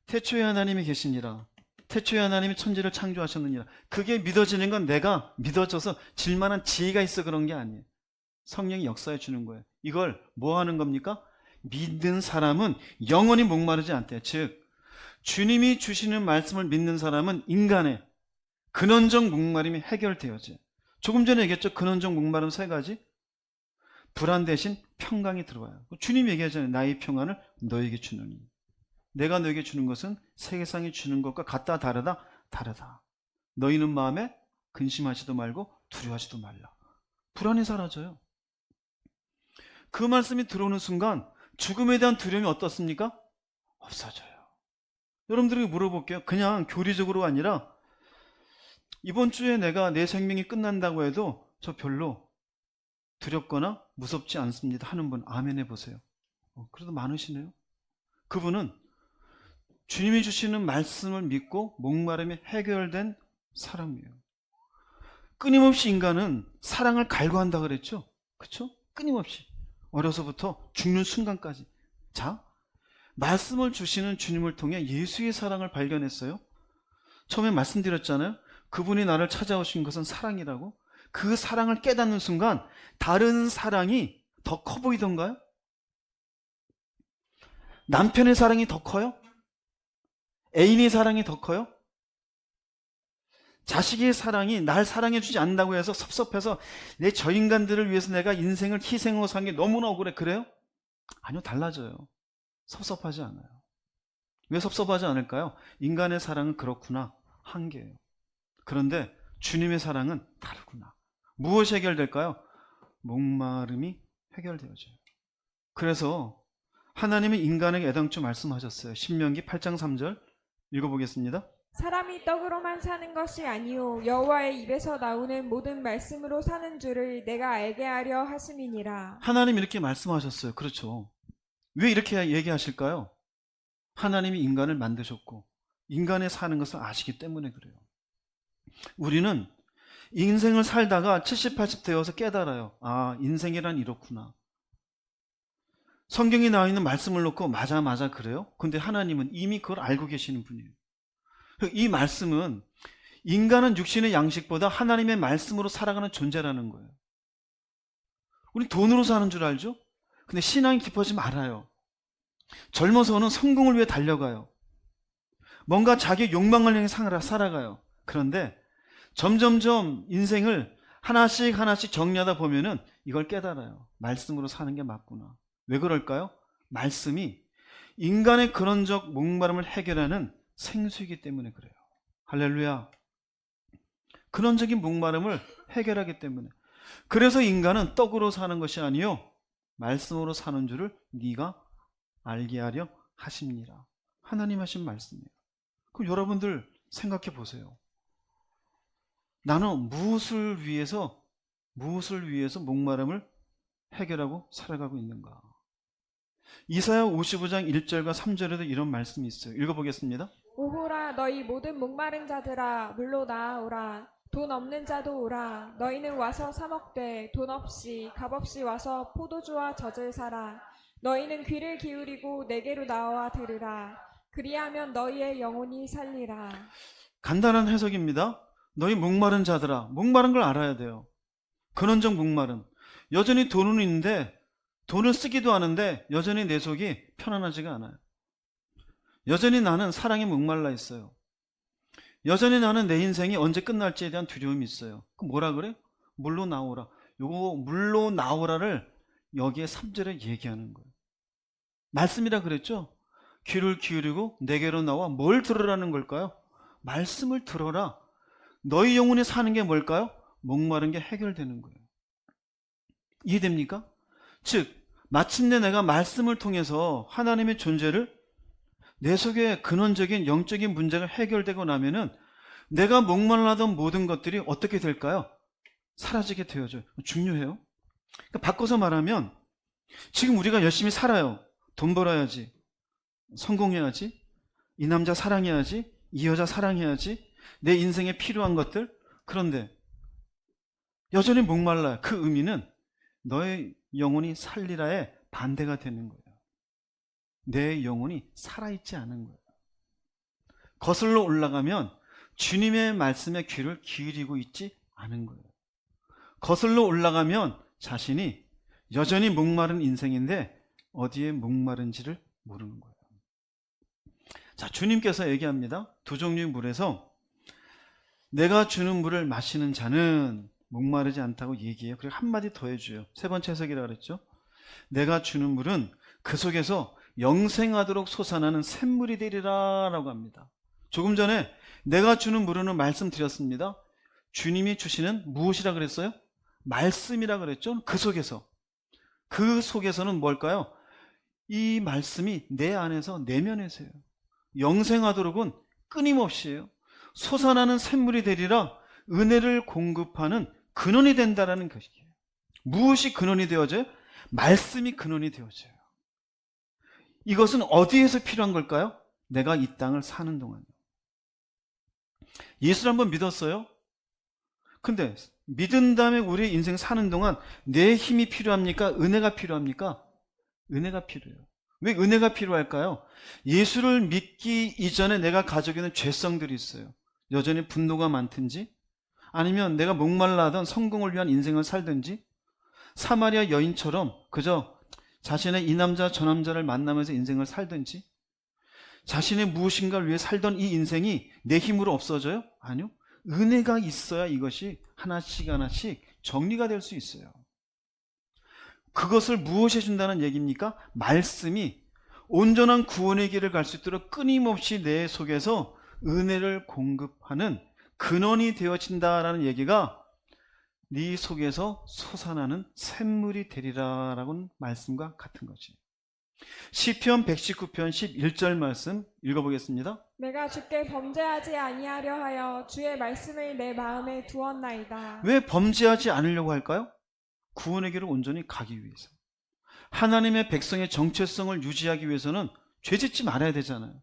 태초에 하나님이 계시니라. 태초에 하나님이 천지를 창조하셨느니라. 그게 믿어지는 건 내가 믿어져서 질만한 지혜가 있어 그런 게 아니에요. 성령이 역사해 주는 거예요. 이걸 뭐 하는 겁니까? 믿는 사람은 영원히 목마르지 않대요. 즉 주님이 주시는 말씀을 믿는 사람은 인간의 근원적 목마름이 해결되어져요. 조금 전에 얘기했죠. 근원적 목마름 세 가지. 불안 대신 평강이 들어와요. 주님이 얘기하잖아요. 나의 평안을 너에게 주노니. 내가 너에게 주는 것은 세상이 주는 것과 같다 다르다? 다르다. 너희는 마음에 근심하지도 말고 두려워하지도 말라. 불안이 사라져요. 그 말씀이 들어오는 순간 죽음에 대한 두려움이 어떻습니까? 없어져요. 여러분들에게 물어볼게요. 그냥 교리적으로가 아니라 이번 주에 내가 내 생명이 끝난다고 해도 저 별로 두렵거나 무섭지 않습니다 하는 분 아멘 해보세요. 그래도 많으시네요. 그분은 주님이 주시는 말씀을 믿고 목마름이 해결된 사람이에요. 끊임없이 인간은 사랑을 갈구한다 그랬죠? 그렇죠? 끊임없이 어려서부터 죽는 순간까지. 자, 말씀을 주시는 주님을 통해 예수의 사랑을 발견했어요. 처음에 말씀드렸잖아요. 그분이 나를 찾아오신 것은 사랑이라고. 그 사랑을 깨닫는 순간 다른 사랑이 더 커 보이던가요? 남편의 사랑이 더 커요? 애인의 사랑이 더 커요? 자식의 사랑이 날 사랑해주지 않는다고 해서 섭섭해서 내 저 인간들을 위해서 내가 인생을 희생하고 산 게 너무나 억울해. 그래요? 아니요, 달라져요. 섭섭하지 않아요. 왜 섭섭하지 않을까요? 인간의 사랑은 그렇구나, 한계예요. 그런데 주님의 사랑은 다르구나. 무엇이 해결될까요? 목마름이 해결되어져요. 그래서 하나님은 인간에게 애당초 말씀하셨어요. 신명기 8장 3절 읽어보겠습니다. 사람이 떡으로만 사는 것이 아니요 여호와의 입에서 나오는 모든 말씀으로 사는 줄을 내가 알게 하려 하심이니라. 하나님 이렇게 말씀하셨어요. 그렇죠. 왜 이렇게 얘기하실까요? 하나님이 인간을 만드셨고 인간의 사는 것을 아시기 때문에 그래요. 우리는 인생을 살다가 70, 80 되어서 깨달아요. 아, 인생이란 이렇구나. 성경에 나와 있는 말씀을 놓고 맞아 그래요? 근데 하나님은 이미 그걸 알고 계시는 분이에요. 이 말씀은 인간은 육신의 양식보다 하나님의 말씀으로 살아가는 존재라는 거예요. 우리 돈으로 사는 줄 알죠? 근데 신앙이 깊어지면 알아요. 젊어서는 성공을 위해 달려가요. 뭔가 자기 욕망을 향해 살아가요. 그런데 점점점 인생을 하나씩 정리하다 보면은 이걸 깨달아요. 말씀으로 사는 게 맞구나. 왜 그럴까요? 말씀이 인간의 근원적 목마름을 해결하는 생수이기 때문에 그래요. 할렐루야. 근원적인 목마름을 해결하기 때문에. 그래서 인간은 떡으로 사는 것이 아니요 말씀으로 사는 줄을 네가 알게 하려 하십니다. 하나님 하신 말씀이에요. 그럼 여러분들 생각해 보세요. 나는 무엇을 위해서 목마름을 해결하고 살아가고 있는가? 이사야 55장 1절과 3절에도 이런 말씀이 있어요. 읽어보겠습니다. 오호라 너희 모든 목마른 자들아 물로 나아오라. 돈 없는 자도 오라. 너희는 와서 사 먹되 돈 없이 값 없이 와서 포도주와 젖을 사라. 너희는 귀를 기울이고 내게로 나와 들으라. 그리하면 너희의 영혼이 살리라. 간단한 해석입니다. 너희 목마른 자들아. 목마른 걸 알아야 돼요. 근원적 목마름. 여전히 돈은 있는데 돈을 쓰기도 하는데 여전히 내 속이 편안하지가 않아요. 여전히 나는 사랑에 목말라 있어요. 여전히 나는 내 인생이 언제 끝날지에 대한 두려움이 있어요. 그럼 뭐라 그래? 물로 나오라. 요거 물로 나오라를 여기에 3절에 얘기하는 거예요. 말씀이라 그랬죠? 귀를 기울이고 내게로 나와 뭘 들으라는 걸까요? 말씀을 들어라. 너희 영혼이 사는 게 뭘까요? 목마른 게 해결되는 거예요. 이해됩니까? 즉 마침내 내가 말씀을 통해서 하나님의 존재를 내 속에 근원적인 영적인 문제가 해결되고 나면은 내가 목말라던 모든 것들이 어떻게 될까요? 사라지게 되어져요. 중요해요. 그러니까 바꿔서 말하면 지금 우리가 열심히 살아요. 돈 벌어야지. 성공해야지. 이 남자 사랑해야지. 이 여자 사랑해야지. 내 인생에 필요한 것들. 그런데 여전히 목말라요. 그 의미는 너의 영혼이 살리라의 반대가 되는 거예요. 내 영혼이 살아있지 않은 거예요. 거슬러 올라가면 주님의 말씀에 귀를 기울이고 있지 않은 거예요. 거슬러 올라가면 자신이 여전히 목마른 인생인데 어디에 목마른지를 모르는 거예요. 자, 주님께서 얘기합니다. 두 종류의 물에서 내가 주는 물을 마시는 자는 목마르지 않다고 얘기해요. 그리고 한마디 더 해줘요. 세 번째 해석이라고 그랬죠. 내가 주는 물은 그 속에서 영생하도록 솟아나는 샘물이 되리라 라고 합니다. 조금 전에 내가 주는 물은 말씀드렸습니다. 주님이 주시는 무엇이라 그랬어요? 말씀이라 그랬죠. 그 속에서는 뭘까요? 이 말씀이 내 안에서 내면에서요. 영생하도록은 끊임없이에요. 솟아나는 샘물이 되리라. 은혜를 공급하는 근원이 된다라는 것이에요. 무엇이 근원이 되어져요? 말씀이 근원이 되어져요. 이것은 어디에서 필요한 걸까요? 내가 이 땅을 사는 동안요. 예수를 한번 믿었어요? 근데 믿은 다음에 우리의 인생 사는 동안 내 힘이 필요합니까? 은혜가 필요합니까? 은혜가 필요해요. 왜 은혜가 필요할까요? 예수를 믿기 이전에 내가 가지고 있는 죄성들이 있어요. 여전히 분노가 많든지, 아니면 내가 목말라 하던 성공을 위한 인생을 살든지, 사마리아 여인처럼 그저 자신의 이 남자 저 남자를 만나면서 인생을 살든지, 자신의 무엇인가를 위해 살던 이 인생이 내 힘으로 없어져요? 아니요. 은혜가 있어야 이것이 하나씩 하나씩 정리가 될 수 있어요. 그것을 무엇이 준다는 얘기입니까? 말씀이 온전한 구원의 길을 갈 수 있도록 끊임없이 내 속에서 은혜를 공급하는 근원이 되어진다라는 얘기가 네 속에서 솟아나는 샘물이 되리라라는 말씀과 같은 거지. 시편 119편 11절 말씀 읽어보겠습니다. 내가 주께 범죄하지 아니하려 하여 주의 말씀을 내 마음에 두었나이다. 왜 범죄하지 않으려고 할까요? 구원의 길을 온전히 가기 위해서. 하나님의 백성의 정체성을 유지하기 위해서는 죄짓지 말아야 되잖아요.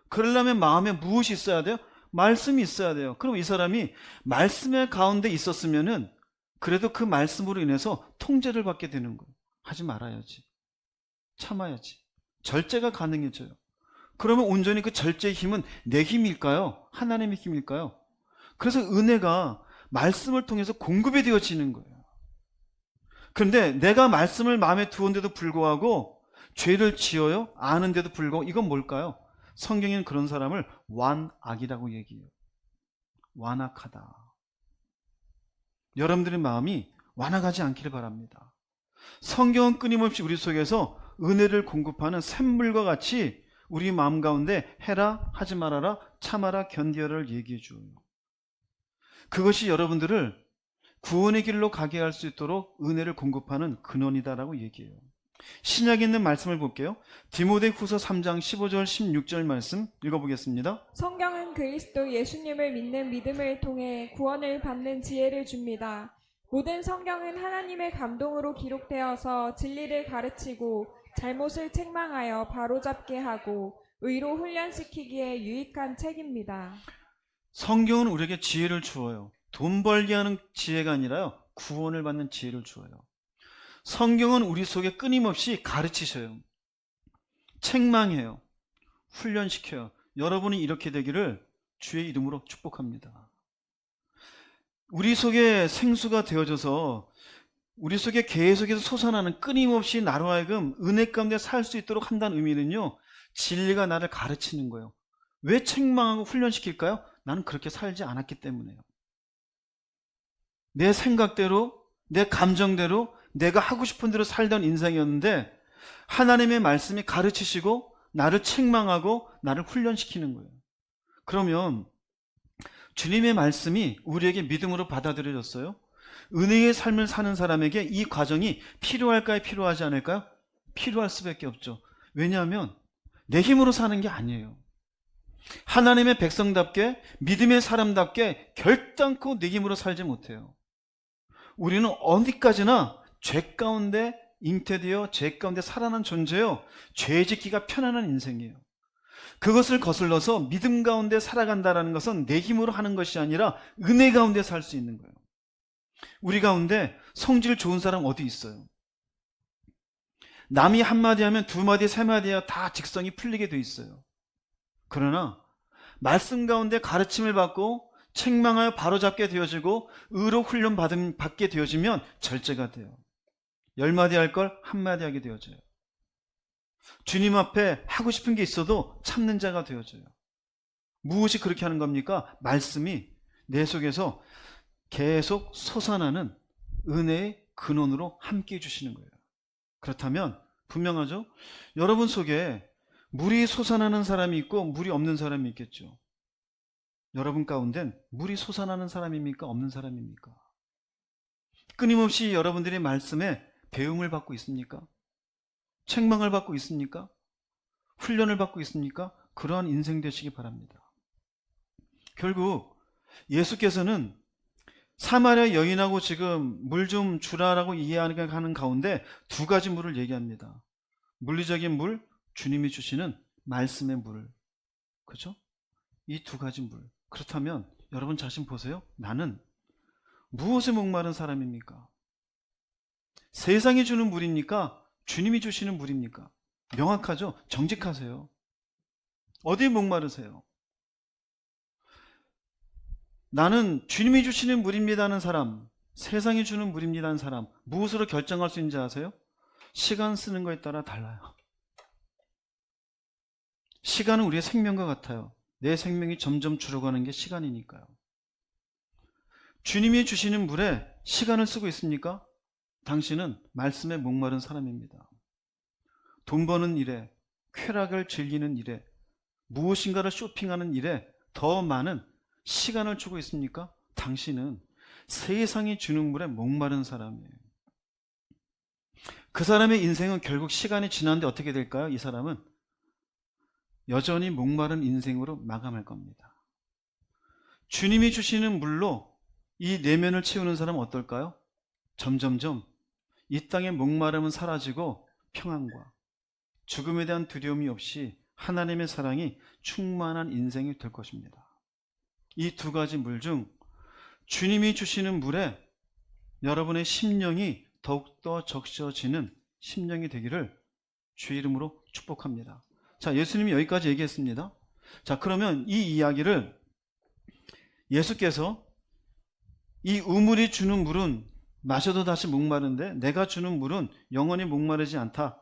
그러려면 마음에 무엇이 있어야 돼요? 말씀이 있어야 돼요. 그럼 이 사람이 말씀의 가운데 있었으면은 그래도 그 말씀으로 인해서 통제를 받게 되는 거예요. 하지 말아야지. 참아야지. 절제가 가능해져요. 그러면 온전히 그 절제의 힘은 내 힘일까요? 하나님의 힘일까요? 그래서 은혜가 말씀을 통해서 공급이 되어지는 거예요. 그런데 내가 말씀을 마음에 두었는데도 불구하고 죄를 지어요? 아는데도 불구하고 이건 뭘까요? 성경에는 그런 사람을 완악이라고 얘기해요. 완악하다. 여러분들의 마음이 완악하지 않기를 바랍니다. 성경은 끊임없이 우리 속에서 은혜를 공급하는 샘물과 같이 우리 마음 가운데 해라, 하지 말아라, 참아라, 견디어라를 얘기해 줘요. 그것이 여러분들을 구원의 길로 가게 할 수 있도록 은혜를 공급하는 근원이다라고 얘기해요. 신약에 있는 말씀을 볼게요. 디모데후서 3장 15절 16절 말씀 읽어보겠습니다. 성경은 그리스도 예수님을 믿는 믿음을 통해 구원을 받는 지혜를 줍니다. 모든 성경은 하나님의 감동으로 기록되어서 진리를 가르치고 잘못을 책망하여 바로잡게 하고 의로 훈련시키기에 유익한 책입니다. 성경은 우리에게 지혜를 주어요. 돈 벌게 하는 지혜가 아니라요, 구원을 받는 지혜를 주어요. 성경은 우리 속에 끊임없이 가르치셔요. 책망해요. 훈련시켜요. 여러분이 이렇게 되기를 주의 이름으로 축복합니다. 우리 속에 생수가 되어져서 우리 속에 계속해서 솟아나는, 끊임없이 나로 하여금 은혜 가운데 살 수 있도록 한다는 의미는요, 진리가 나를 가르치는 거예요. 왜 책망하고 훈련시킬까요? 나는 그렇게 살지 않았기 때문에요. 내 생각대로, 내 감정대로, 내가 하고 싶은 대로 살던 인생이었는데 하나님의 말씀이 가르치시고 나를 책망하고 나를 훈련시키는 거예요. 그러면 주님의 말씀이 우리에게 믿음으로 받아들여졌어요. 은혜의 삶을 사는 사람에게 이 과정이 필요할까요? 필요하지 않을까요? 필요할 수밖에 없죠. 왜냐하면 내 힘으로 사는 게 아니에요. 하나님의 백성답게, 믿음의 사람답게 결단코 내 힘으로 살지 못해요. 우리는 어디까지나 죄 가운데 잉태되어 죄 가운데 살아난 존재요. 죄 짓기가 편안한 인생이에요. 그것을 거슬러서 믿음 가운데 살아간다는 것은 내 힘으로 하는 것이 아니라 은혜 가운데 살 수 있는 거예요. 우리 가운데 성질 좋은 사람 어디 있어요? 남이 한마디 하면 두마디 세마디 해야 다 직성이 풀리게 돼 있어요. 그러나 말씀 가운데 가르침을 받고 책망하여 바로잡게 되어지고 의로 훈련 받게 되어지면 절제가 돼요. 10마디 할 걸 한마디 하게 되어져요. 주님 앞에 하고 싶은 게 있어도 참는 자가 되어져요. 무엇이 그렇게 하는 겁니까? 말씀이 내 속에서 계속 솟아나는 은혜의 근원으로 함께 해주시는 거예요. 그렇다면 분명하죠? 여러분 속에 물이 솟아나는 사람이 있고 물이 없는 사람이 있겠죠. 여러분 가운데는 물이 솟아나는 사람입니까? 없는 사람입니까? 끊임없이 여러분들의 말씀에 배움을 받고 있습니까? 책망을 받고 있습니까? 훈련을 받고 있습니까? 그러한 인생 되시기 바랍니다. 결국 예수께서는 사마리아 여인하고 지금 물 좀 주라라고 이해하는 가운데 두 가지 물을 얘기합니다. 물리적인 물, 주님이 주시는 말씀의 물. 그죠? 이 두 가지 물. 그렇다면 여러분 자신 보세요. 나는 무엇에 목마른 사람입니까? 세상이 주는 물입니까? 주님이 주시는 물입니까? 명확하죠? 정직하세요. 어디에 목마르세요? 나는 주님이 주시는 물입니다는 사람, 세상이 주는 물입니다는 사람, 무엇으로 결정할 수 있는지 아세요? 시간 쓰는 거에 따라 달라요. 시간은 우리의 생명과 같아요. 내 생명이 점점 줄어가는 게 시간이니까요. 주님이 주시는 물에 시간을 쓰고 있습니까? 당신은 말씀에 목마른 사람입니다. 돈 버는 일에, 쾌락을 즐기는 일에, 무엇인가를 쇼핑하는 일에 더 많은 시간을 주고 있습니까? 당신은 세상이 주는 물에 목마른 사람이에요. 그 사람의 인생은 결국 시간이 지났는데 어떻게 될까요? 이 사람은 여전히 목마른 인생으로 마감할 겁니다. 주님이 주시는 물로 이 내면을 채우는 사람은 어떨까요? 점점점 이 땅의 목마름은 사라지고 평안과 죽음에 대한 두려움이 없이 하나님의 사랑이 충만한 인생이 될 것입니다. 이 두 가지 물 중 주님이 주시는 물에 여러분의 심령이 더욱더 적셔지는 심령이 되기를 주의 이름으로 축복합니다. 자, 예수님이 여기까지 얘기했습니다. 자, 그러면 이 이야기를 예수께서 이 우물이 주는 물은 마셔도 다시 목마른데 내가 주는 물은 영원히 목마르지 않다.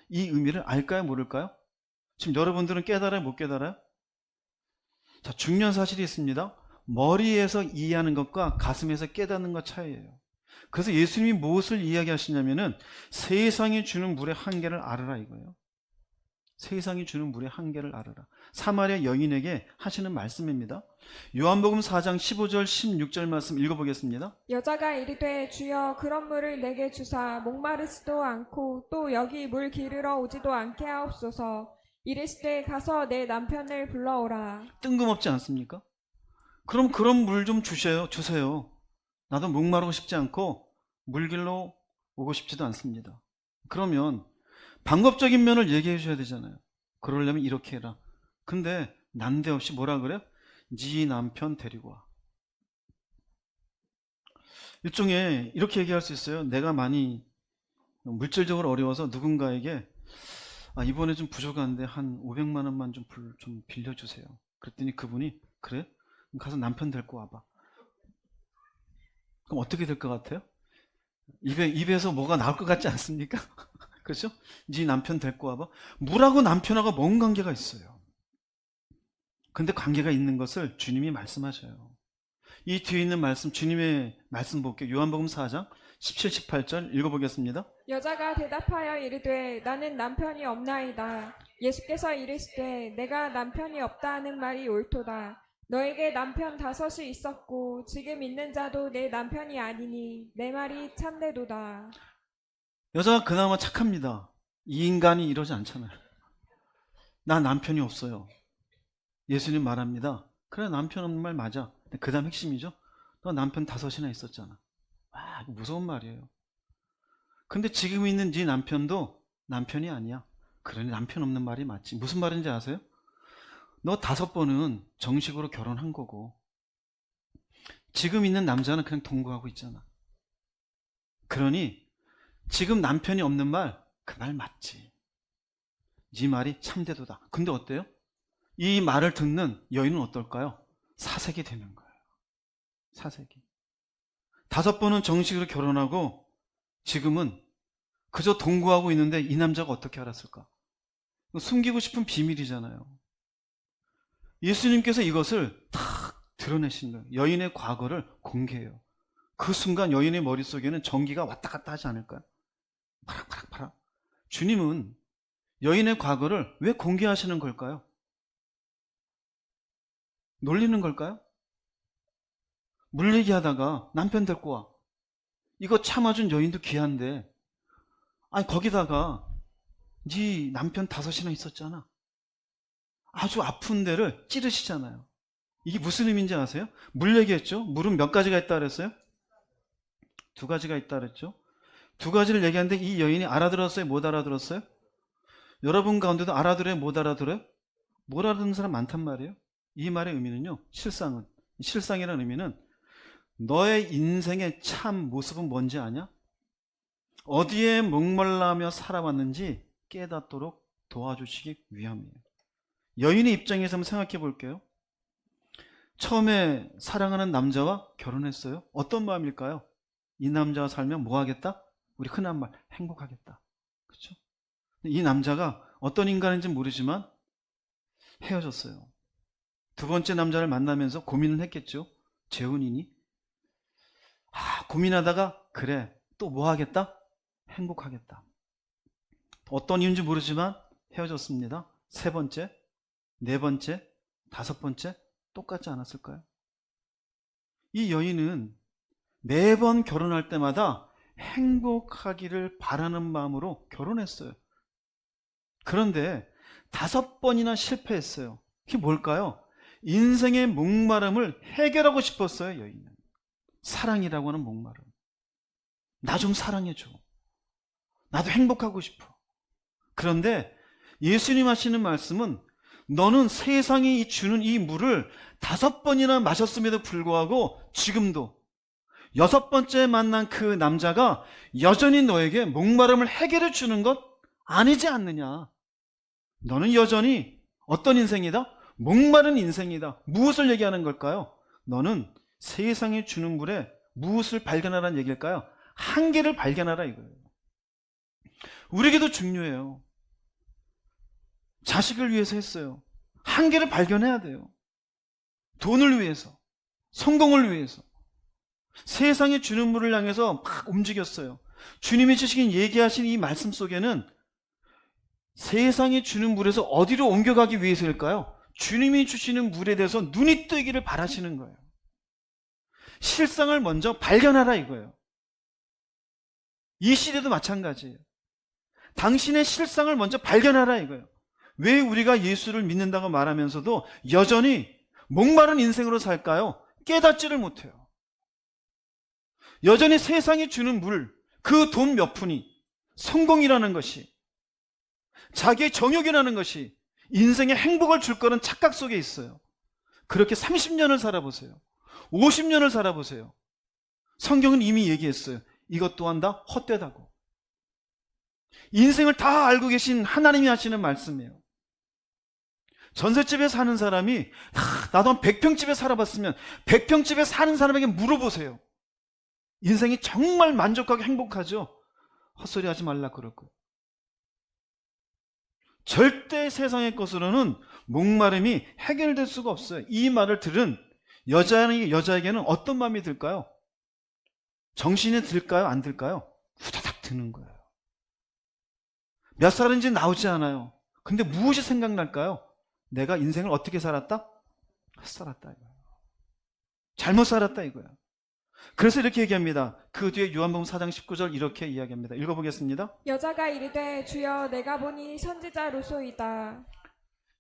이 의미를 알까요? 모를까요? 지금 여러분들은 깨달아요? 못 깨달아요? 자, 중요한 사실이 있습니다. 머리에서 이해하는 것과 가슴에서 깨닫는 것 차이예요. 그래서 예수님이 무엇을 이야기하시냐면은 세상이 주는 물의 한계를 알아라 이거예요. 세상이 주는 물의 한계를 알아라. 사마리아 여인에게 하시는 말씀입니다. 요한복음 4장 15절 16절 말씀 읽어보겠습니다. 여자가 이르되 주여 그런 물을 내게 주사 목마르지도 않고 또 여기 물 기르러 오지도 않게 하옵소서. 이르시되 가서 내 남편을 불러오라. 뜬금없지 않습니까? 그럼 그런 물 좀 주세요. 나도 목마르고 싶지 않고 물 길러 오고 싶지도 않습니다. 그러면 방법적인 면을 얘기해 줘야 되잖아요. 그러려면 이렇게 해라. 근데 난데없이 뭐라 그래요? 네 남편 데리고 와. 일종의 이렇게 얘기할 수 있어요. 내가 많이 물질적으로 어려워서 누군가에게 이번에 좀 부족한데 한 500만 원만 좀 빌려주세요. 그랬더니 그분이 그래? 그럼 가서 남편 데리고 와봐. 그럼 어떻게 될 것 같아요? 입에서 뭐가 나올 것 같지 않습니까? 그렇죠? 네 남편 데리고 와봐. 물하고 남편하고 뭔 관계가 있어요? 근데 관계가 있는 것을 주님이 말씀하셔요. 이 뒤에 있는 말씀, 주님의 말씀 볼게요. 요한복음 4장 17, 18절 읽어보겠습니다. 여자가 대답하여 이르되 나는 남편이 없나이다. 예수께서 이르시되 내가 남편이 없다 하는 말이 옳도다. 너에게 남편 5이 있었고 지금 있는 자도 내 남편이 아니니 내 말이 참되도다. 여자가 그나마 착합니다. 이 인간이 이러지 않잖아요. 나 남편이 없어요. 예수님 말합니다. 그래, 남편 없는 말 맞아. 그 다음 핵심이죠. 너 남편 5이나 있었잖아. 와, 무서운 말이에요. 근데 지금 있는 네 남편도 남편이 아니야. 그러니 남편 없는 말이 맞지. 무슨 말인지 아세요? 너 5번은 정식으로 결혼한 거고 지금 있는 남자는 그냥 동거하고 있잖아. 그러니 지금 남편이 없는 말, 그 말 맞지. 네 말이 참되도다. 근데 어때요? 이 말을 듣는 여인은 어떨까요? 사색이 되는 거예요. 사색이. 5번은 정식으로 결혼하고 지금은 그저 동거하고 있는데 이 남자가 어떻게 알았을까? 숨기고 싶은 비밀이잖아요. 예수님께서 이것을 탁 드러내신 거예요. 여인의 과거를 공개해요. 그 순간 여인의 머릿속에는 전기가 왔다 갔다 하지 않을까요? 파락파락. 주님은 여인의 과거를 왜 공개하시는 걸까요? 놀리는 걸까요? 물 얘기하다가 남편 데리고 와. 이거 참아준 여인도 귀한데 거기다가 네 남편 5이나 있었잖아. 아주 아픈 데를 찌르시잖아요. 이게 무슨 의미인지 아세요? 물 얘기했죠? 물은 몇 가지가 있다 그랬어요? 두 가지가 있다 그랬죠? 두 가지를 얘기하는데 이 여인이 알아들었어요? 못 알아들었어요? 여러분 가운데도 알아들어요? 못 알아들어요? 못 알아듣는 사람 많단 말이에요. 이 말의 의미는요, 실상이라는 의미는 너의 인생의 참 모습은 뭔지 아냐? 어디에 목말라며 살아왔는지 깨닫도록 도와주시기 위함이에요. 여인의 입장에서 한번 생각해 볼게요. 처음에 사랑하는 남자와 결혼했어요. 어떤 마음일까요? 이 남자와 살면 뭐 하겠다? 우리 흔한 말, 행복하겠다. 그렇죠? 이 남자가 어떤 인간인지 모르지만 헤어졌어요. 두 번째 남자를 만나면서 고민을 했겠죠. 재혼이니? 고민하다가 그래, 또 뭐 하겠다? 행복하겠다. 어떤 이유인지 모르지만 헤어졌습니다. 세 번째, 네 번째, 다섯 번째 똑같지 않았을까요? 이 여인은 매번 결혼할 때마다 행복하기를 바라는 마음으로 결혼했어요. 그런데 다섯 번이나 실패했어요. 그게 뭘까요? 인생의 목마름을 해결하고 싶었어요, 여인은. 사랑이라고 하는 목마름. 나 좀 사랑해줘. 나도 행복하고 싶어. 그런데 예수님 하시는 말씀은 너는 세상이 주는 이 물을 다섯 번이나 마셨음에도 불구하고 지금도 여섯 번째 만난 그 남자가 여전히 너에게 목마름을 해결해 주는 것 아니지 않느냐. 너는 여전히 어떤 인생이다? 목마른 인생이다. 무엇을 얘기하는 걸까요? 너는 세상이 주는 물에 무엇을 발견하라는 얘기일까요? 한계를 발견하라 이거예요. 우리에게도 중요해요. 자식을 위해서 했어요. 한계를 발견해야 돼요. 돈을 위해서, 성공을 위해서. 세상에 주는 물을 향해서 막 움직였어요. 주님이 주시긴 얘기하신 이 말씀 속에는 세상이 주는 물에서 어디로 옮겨가기 위해서일까요? 주님이 주시는 물에 대해서 눈이 뜨기를 바라시는 거예요. 실상을 먼저 발견하라 이거예요. 이 시대도 마찬가지예요. 당신의 실상을 먼저 발견하라 이거예요. 왜 우리가 예수를 믿는다고 말하면서도 여전히 목마른 인생으로 살까요? 깨닫지를 못해요. 여전히 세상이 주는 물, 그 돈 몇 푼이, 성공이라는 것이, 자기의 정욕이라는 것이 인생에 행복을 줄 거는 착각 속에 있어요. 그렇게 30년을 살아보세요. 50년을 살아보세요. 성경은 이미 얘기했어요. 이것 또한 다 헛되다고. 인생을 다 알고 계신 하나님이 하시는 말씀이에요. 전셋집에 사는 사람이 나도 한 100평집에 살아봤으면 100평집에 사는 사람에게 물어보세요. 인생이 정말 만족하고 행복하죠? 헛소리 하지 말라 그럴 거예요. 절대 세상의 것으로는 목마름이 해결될 수가 없어요. 이 말을 들은 여자에게는 어떤 마음이 들까요? 정신이 들까요? 안 들까요? 후다닥 드는 거예요. 몇 살인지 나오지 않아요. 근데 무엇이 생각날까요? 내가 인생을 어떻게 살았다? 살았다 이거예요. 잘못 살았다 이거예요. 그래서 이렇게 얘기합니다. 그 뒤에 요한복음 4장 19절 이렇게 이야기합니다. 읽어보겠습니다. 여자가 이르되 주여 내가 보니 선지자로소이다.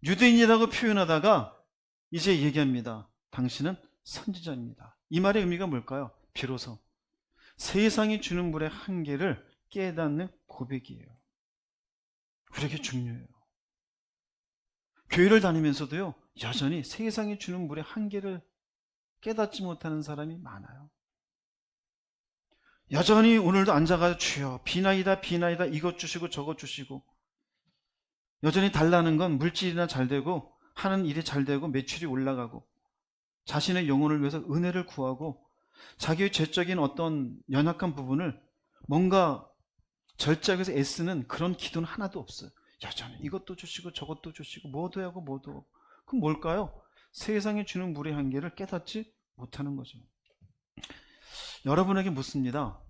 유대인이라고 표현하다가 이제 얘기합니다. 당신은 선지자입니다. 이 말의 의미가 뭘까요? 비로소 세상이 주는 물의 한계를 깨닫는 고백이에요. 우리에게 중요해요. 교회를 다니면서도요, 여전히 세상이 주는 물의 한계를 깨닫지 못하는 사람이 많아요. 여전히 오늘도 앉아가지고 주여 비나이다 비나이다 이것 주시고 저것 주시고, 여전히 달라는 건 물질이나 잘 되고 하는 일이 잘 되고 매출이 올라가고 자신의 영혼을 위해서 은혜를 구하고 자기의 죄적인 어떤 연약한 부분을 뭔가 절제하기 위해서 애쓰는 그런 기도는 하나도 없어요. 여전히 이것도 주시고 저것도 주시고 뭐도 하고 뭐도 하고. 그럼 뭘까요? 세상이 주는 물의 한계를 깨닫지 못하는 거죠. 여러분에게 묻습니다.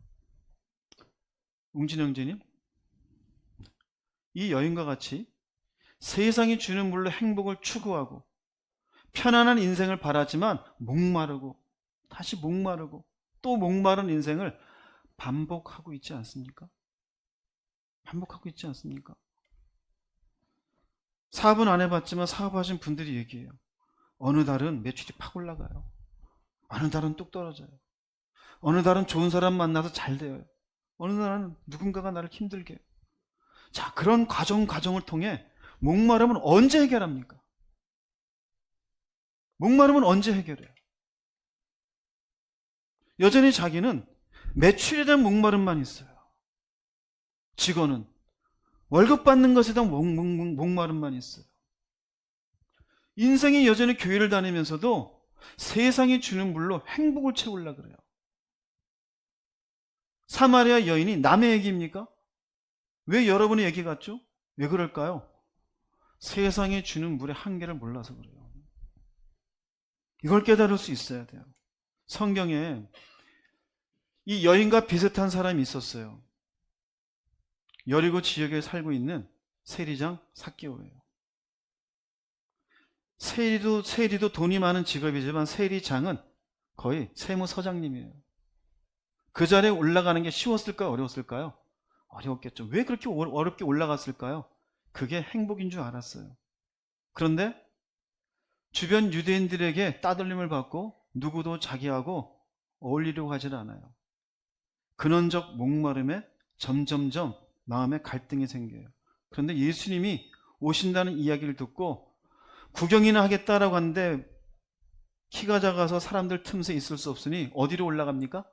웅진 형제님, 이 여인과 같이 세상이 주는 물로 행복을 추구하고 편안한 인생을 바라지만 목마르고 다시 목마르고 또 목마른 인생을 반복하고 있지 않습니까? 반복하고 있지 않습니까? 사업은 안 해봤지만 사업하신 분들이 얘기해요. 어느 달은 매출이 팍 올라가요. 어느 달은 뚝 떨어져요. 어느 달은 좋은 사람 만나서 잘 돼요. 어느 날은 누군가가 나를 힘들게 해요. 자, 그런 과정을 통해 목마름은 언제 해결합니까? 목마름은 언제 해결해요? 여전히 자기는 매출에 대한 목마름만 있어요. 직원은 월급 받는 것에 대한 목마름만 있어요. 인생이 여전히 교회를 다니면서도 세상이 주는 물로 행복을 채우려고 그래요. 사마리아 여인이 남의 얘기입니까? 왜 여러분의 얘기 같죠? 왜 그럴까요? 세상이 주는 물의 한계를 몰라서 그래요. 이걸 깨달을 수 있어야 돼요. 성경에 이 여인과 비슷한 사람이 있었어요. 여리고 지역에 살고 있는 세리장 삭개오예요. 세리도 돈이 많은 직업이지만 세리장은 거의 세무서장님이에요. 그 자리에 올라가는 게 쉬웠을까요? 어려웠을까요? 어려웠겠죠. 왜 그렇게 어렵게 올라갔을까요? 그게 행복인 줄 알았어요. 그런데 주변 유대인들에게 따돌림을 받고 누구도 자기하고 어울리려고 하질 않아요. 근원적 목마름에 점점점 마음에 갈등이 생겨요. 그런데 예수님이 오신다는 이야기를 듣고 구경이나 하겠다라고 하는데 키가 작아서 사람들 틈새 있을 수 없으니 어디로 올라갑니까?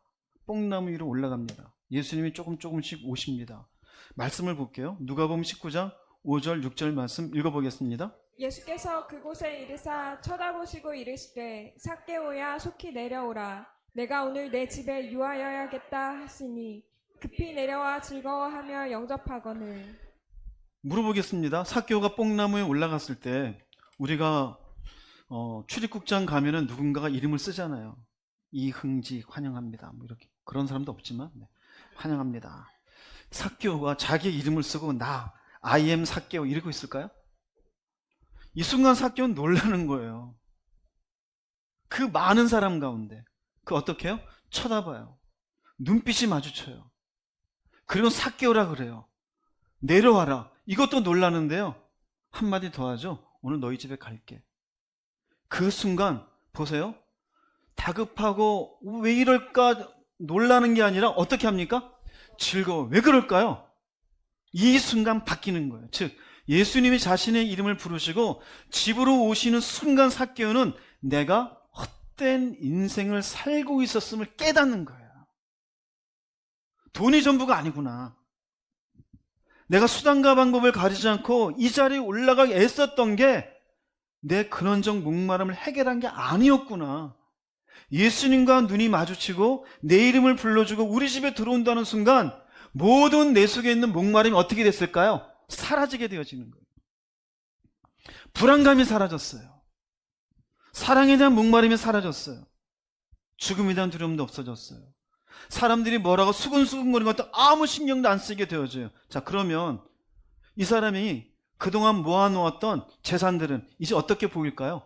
뽕나무 위로 올라갑니다. 예수님이 조금씩 오십니다. 말씀을 볼게요. 누가복음 19장 5절 6절 말씀 읽어보겠습니다. 예수께서 그곳에 이르사 쳐다보시고 이르시되 삭개오야 속히 내려오라. 내가 오늘 내 집에 유하여야겠다 하시니 급히 내려와 즐거워하며 영접하거늘. 물어보겠습니다. 삭개오가 뽕나무에 올라갔을 때 우리가 출입국장 가면은 누군가가 이름을 쓰잖아요. 이흥지 환영합니다. 뭐 이렇게 그런 사람도 없지만 환영합니다. 삭개오가 자기 이름을 쓰고 I am 삭개오 이러고 있을까요? 이 순간 삭개오는 놀라는 거예요. 그 많은 사람 가운데 어떻게 해요? 쳐다봐요. 눈빛이 마주쳐요. 그리고 삭개오라 그래요. 내려와라. 이것도 놀라는데요. 한마디 더 하죠. 오늘 너희 집에 갈게. 그 순간 보세요. 다급하고 왜 이럴까 놀라는 게 아니라 어떻게 합니까? 즐거워. 왜 그럴까요? 이 순간 바뀌는 거예요. 즉 예수님이 자신의 이름을 부르시고 집으로 오시는 순간 삭개오는 내가 헛된 인생을 살고 있었음을 깨닫는 거예요. 돈이 전부가 아니구나. 내가 수단과 방법을 가리지 않고 이 자리에 올라가기 애썼던 게 내 근원적 목마름을 해결한 게 아니었구나. 예수님과 눈이 마주치고 내 이름을 불러주고 우리 집에 들어온다는 순간 모든 내 속에 있는 목마름이 어떻게 됐을까요? 사라지게 되어지는 거예요. 불안감이 사라졌어요. 사랑에 대한 목마름이 사라졌어요. 죽음에 대한 두려움도 없어졌어요. 사람들이 뭐라고 수근수근거리는 것도 아무 신경도 안 쓰게 되어져요. 자, 그러면 이 사람이 그동안 모아놓았던 재산들은 이제 어떻게 보일까요?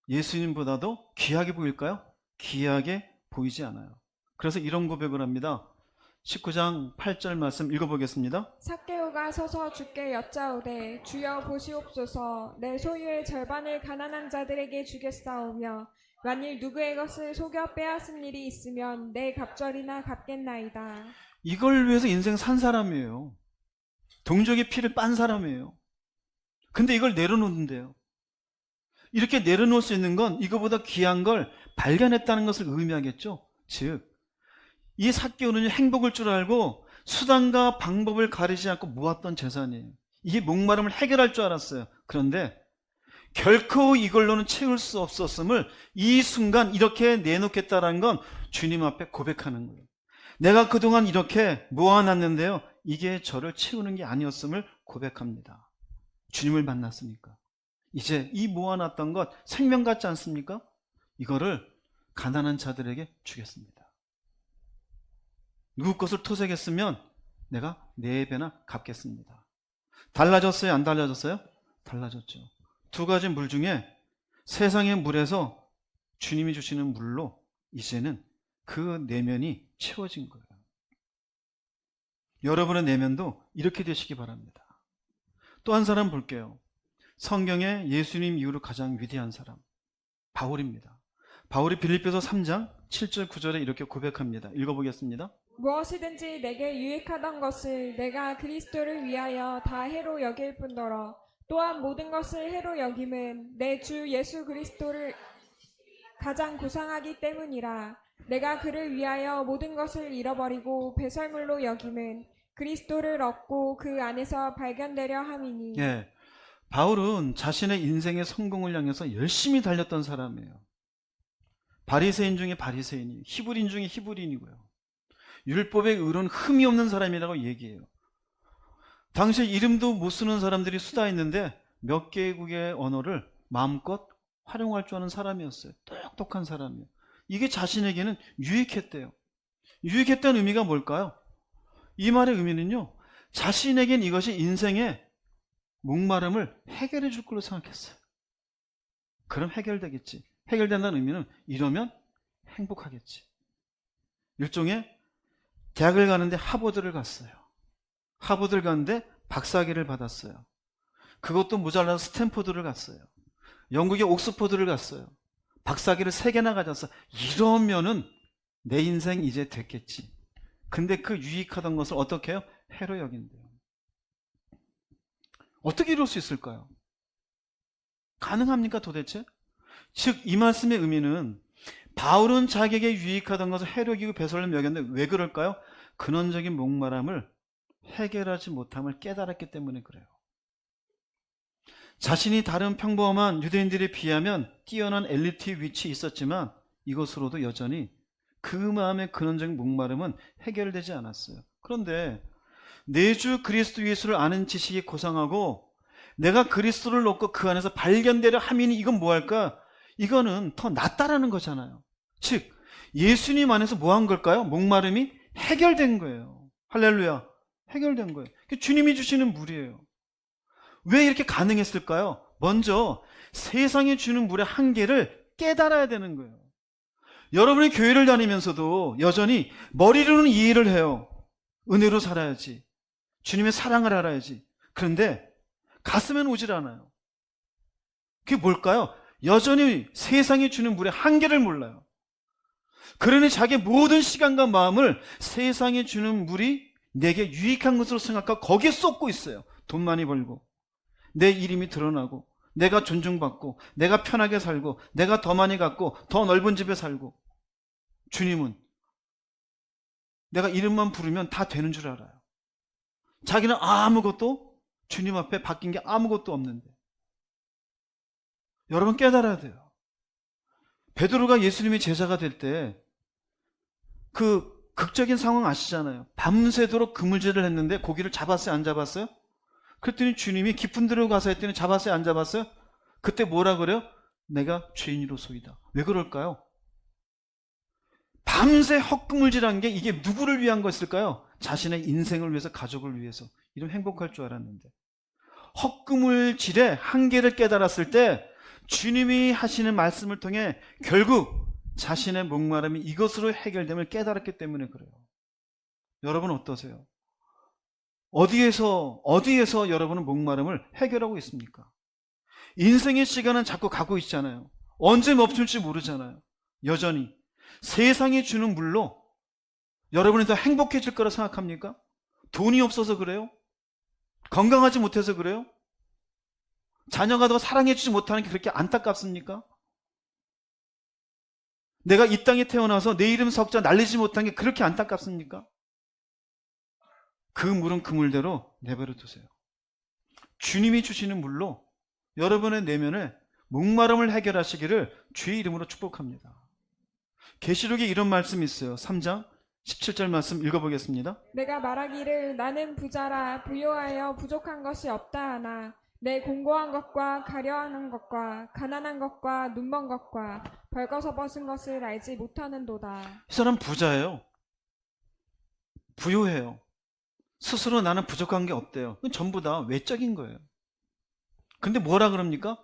예수님보다도 귀하게 보일까요? 귀하게 보이지 않아요. 그래서 이런 고백을 합니다. 19장 8절 말씀 읽어보겠습니다. 삭개오가 서서 주께 여짜오되 주여 보시옵소서 내 소유의 절반을 가난한 자들에게 주겠사오며 만일 누구의 것을 속여 빼앗은 일이 있으면 내 갑절이나 갚겠나이다. 이걸 위해서 인생 산 사람이에요. 동족의 피를 빤 사람이에요. 근데 이걸 내려놓는데요. 이렇게 내려놓을 수 있는 건 이거보다 귀한 걸 발견했다는 것을 의미하겠죠. 즉, 이 삭개오는 행복을 줄 알고 수단과 방법을 가리지 않고 모았던 재산이에요. 이게 목마름을 해결할 줄 알았어요. 그런데 결코 이걸로는 채울 수 없었음을 이 순간 이렇게 내놓겠다라는 건 주님 앞에 고백하는 거예요. 내가 그동안 이렇게 모아놨는데요. 이게 저를 채우는 게 아니었음을 고백합니다. 주님을 만났으니까. 이제 이 모아놨던 것 생명 같지 않습니까? 이거를 가난한 자들에게 주겠습니다. 누구 것을 토색했으면 내가 4배나 갚겠습니다. 달라졌어요? 안 달라졌어요? 달라졌죠. 두 가지 물 중에 세상의 물에서 주님이 주시는 물로 이제는 그 내면이 채워진 거예요. 여러분의 내면도 이렇게 되시기 바랍니다. 또 한 사람 볼게요. 성경에 예수님 이후로 가장 위대한 사람, 바울입니다. 바울이 빌립보서 3장 7절 9절에 이렇게 고백합니다. 읽어보겠습니다. 무엇이든지 내게 유익하던 것을 내가 그리스도를 위하여 다 해로 여길 뿐더러 또한 모든 것을 해로 여김은 내 주 예수 그리스도를 가장 고상하기 때문이라. 내가 그를 위하여 모든 것을 잃어버리고 배설물로 여김은 그리스도를 얻고 그 안에서 발견되려 함이니. 예, 바울은 자신의 인생의 성공을 향해서 열심히 달렸던 사람이에요. 바리새인 중에 바리새인이, 히브리인 중에 히브리인이고요. 율법의 의로는 흠이 없는 사람이라고 얘기해요. 당시 이름도 못 쓰는 사람들이 수다했는데 몇 개국의 언어를 마음껏 활용할 줄 아는 사람이었어요. 똑똑한 사람이에요. 이게 자신에게는 유익했대요. 유익했다는 의미가 뭘까요? 이 말의 의미는요, 자신에겐 이것이 인생의 목마름을 해결해 줄 걸로 생각했어요. 그럼 해결되겠지. 해결된다는 의미는 이러면 행복하겠지. 일종의 대학을 가는데 하버드를 갔어요. 하버드를 갔는데 박사학위를 받았어요. 그것도 모자라서 스탠포드를 갔어요. 영국의 옥스퍼드를 갔어요. 박사학위를 3개나 가졌어. 이러면은 내 인생 이제 됐겠지. 근데 그 유익하던 것을 어떻게 해요? 해로 여긴대요. 어떻게 이룰 수 있을까요? 가능합니까 도대체? 즉 이 말씀의 의미는 바울은 자기에게 유익하던 것을 해로 여기고 배설로 여겼는데 왜 그럴까요? 근원적인 목마름을 해결하지 못함을 깨달았기 때문에 그래요. 자신이 다른 평범한 유대인들에 비하면 뛰어난 엘리트 위치에 있었지만 이것으로도 여전히 그 마음의 근원적인 목마름은 해결되지 않았어요. 그런데 내 주 그리스도 예수를 아는 지식이 고상하고 내가 그리스도를 놓고 그 안에서 발견되려 함이니 이건 뭐할까? 이거는 더 낫다라는 거잖아요. 즉 예수님 안에서 뭐 한 걸까요? 목마름이 해결된 거예요. 할렐루야. 해결된 거예요. 주님이 주시는 물이에요. 왜 이렇게 가능했을까요? 먼저 세상이 주는 물의 한계를 깨달아야 되는 거예요. 여러분이 교회를 다니면서도 여전히 머리로는 이해를 해요. 은혜로 살아야지. 주님의 사랑을 알아야지. 그런데 가슴엔 오질 않아요. 그게 뭘까요? 여전히 세상이 주는 물의 한계를 몰라요. 그러니 자기의 모든 시간과 마음을 세상이 주는 물이 내게 유익한 것으로 생각하고 거기에 쏟고 있어요. 돈 많이 벌고 내 이름이 드러나고 내가 존중받고 내가 편하게 살고 내가 더 많이 갖고 더 넓은 집에 살고. 주님은 내가 이름만 부르면 다 되는 줄 알아요. 자기는 아무것도 주님 앞에 바뀐 게 아무것도 없는데. 여러분 깨달아야 돼요. 베드로가 예수님의 제자가 될 때 그 극적인 상황 아시잖아요. 밤새도록 그물질을 했는데 고기를 잡았어요? 안 잡았어요? 그랬더니 주님이 깊은 데로 가서 했더니 잡았어요? 안 잡았어요? 그때 뭐라 그래요? 내가 죄인이로소이다. 왜 그럴까요? 밤새 헛그물질한 게 이게 누구를 위한 것일까요? 자신의 인생을 위해서, 가족을 위해서. 이러면 행복할 줄 알았는데. 헛그물질의 한계를 깨달았을 때 주님이 하시는 말씀을 통해 결국 자신의 목마름이 이것으로 해결됨을 깨달았기 때문에 그래요. 여러분 어떠세요? 어디에서 여러분은 목마름을 해결하고 있습니까? 인생의 시간은 자꾸 가고 있잖아요. 언제 멈출지 모르잖아요. 여전히 세상이 주는 물로 여러분이 더 행복해질 거라 생각합니까? 돈이 없어서 그래요? 건강하지 못해서 그래요? 자녀가 더 사랑해주지 못하는 게 그렇게 안타깝습니까? 내가 이 땅에 태어나서 내 이름 석자 날리지 못한 게 그렇게 안타깝습니까? 그 물은 그 물대로 내버려 두세요. 주님이 주시는 물로 여러분의 내면의 목마름을 해결하시기를 주의 이름으로 축복합니다. 계시록에 이런 말씀이 있어요. 3장 17절 말씀 읽어보겠습니다. 내가 말하기를 나는 부자라 부요하여 부족한 것이 없다 하나 내 공고한 것과 가려하는 것과 가난한 것과 눈먼 것과 벌거벗은 것을 알지 못하는도다. 이 사람 부자예요. 부요해요. 스스로 나는 부족한 게 없대요. 그건 전부 다 외적인 거예요. 근데 뭐라 그럽니까?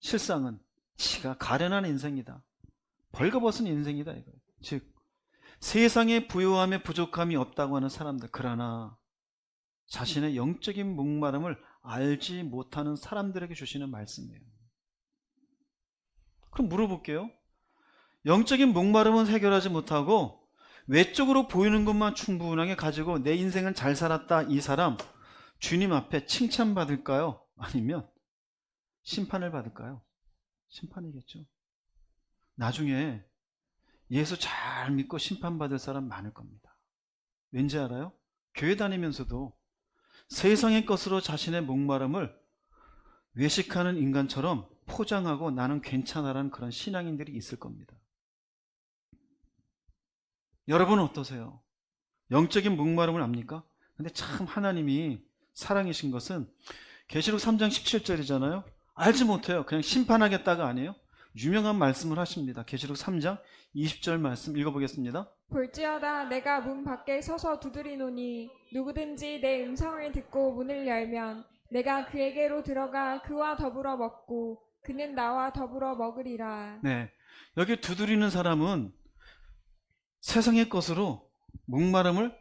실상은 지가 가련한 인생이다. 벌거벗은 인생이다 이거예요. 즉 세상에 부요함에 부족함이 없다고 하는 사람들, 그러나 자신의 영적인 목마름을 알지 못하는 사람들에게 주시는 말씀이에요. 그럼 물어볼게요. 영적인 목마름은 해결하지 못하고 외적으로 보이는 것만 충분하게 가지고 내 인생은 잘 살았다, 이 사람 주님 앞에 칭찬받을까요? 아니면 심판을 받을까요? 심판이겠죠. 나중에 예수 잘 믿고 심판받을 사람 많을 겁니다. 왠지 알아요? 교회 다니면서도 세상의 것으로 자신의 목마름을 외식하는 인간처럼 포장하고 나는 괜찮아라는 그런 신앙인들이 있을 겁니다. 여러분은 어떠세요? 영적인 목마름을 압니까? 근데 참 하나님이 사랑이신 것은 계시록 3장 17절이잖아요. 알지 못해요. 그냥 심판하겠다가 아니에요. 유명한 말씀을 하십니다. 계시록 3장 20절 말씀 읽어보겠습니다. 볼지어다 내가 문 밖에 서서 두드리노니 누구든지 내 음성을 듣고 문을 열면 내가 그에게로 들어가 그와 더불어 먹고 그는 나와 더불어 먹으리라. 네, 여기 두드리는 사람은 세상의 것으로 목마름을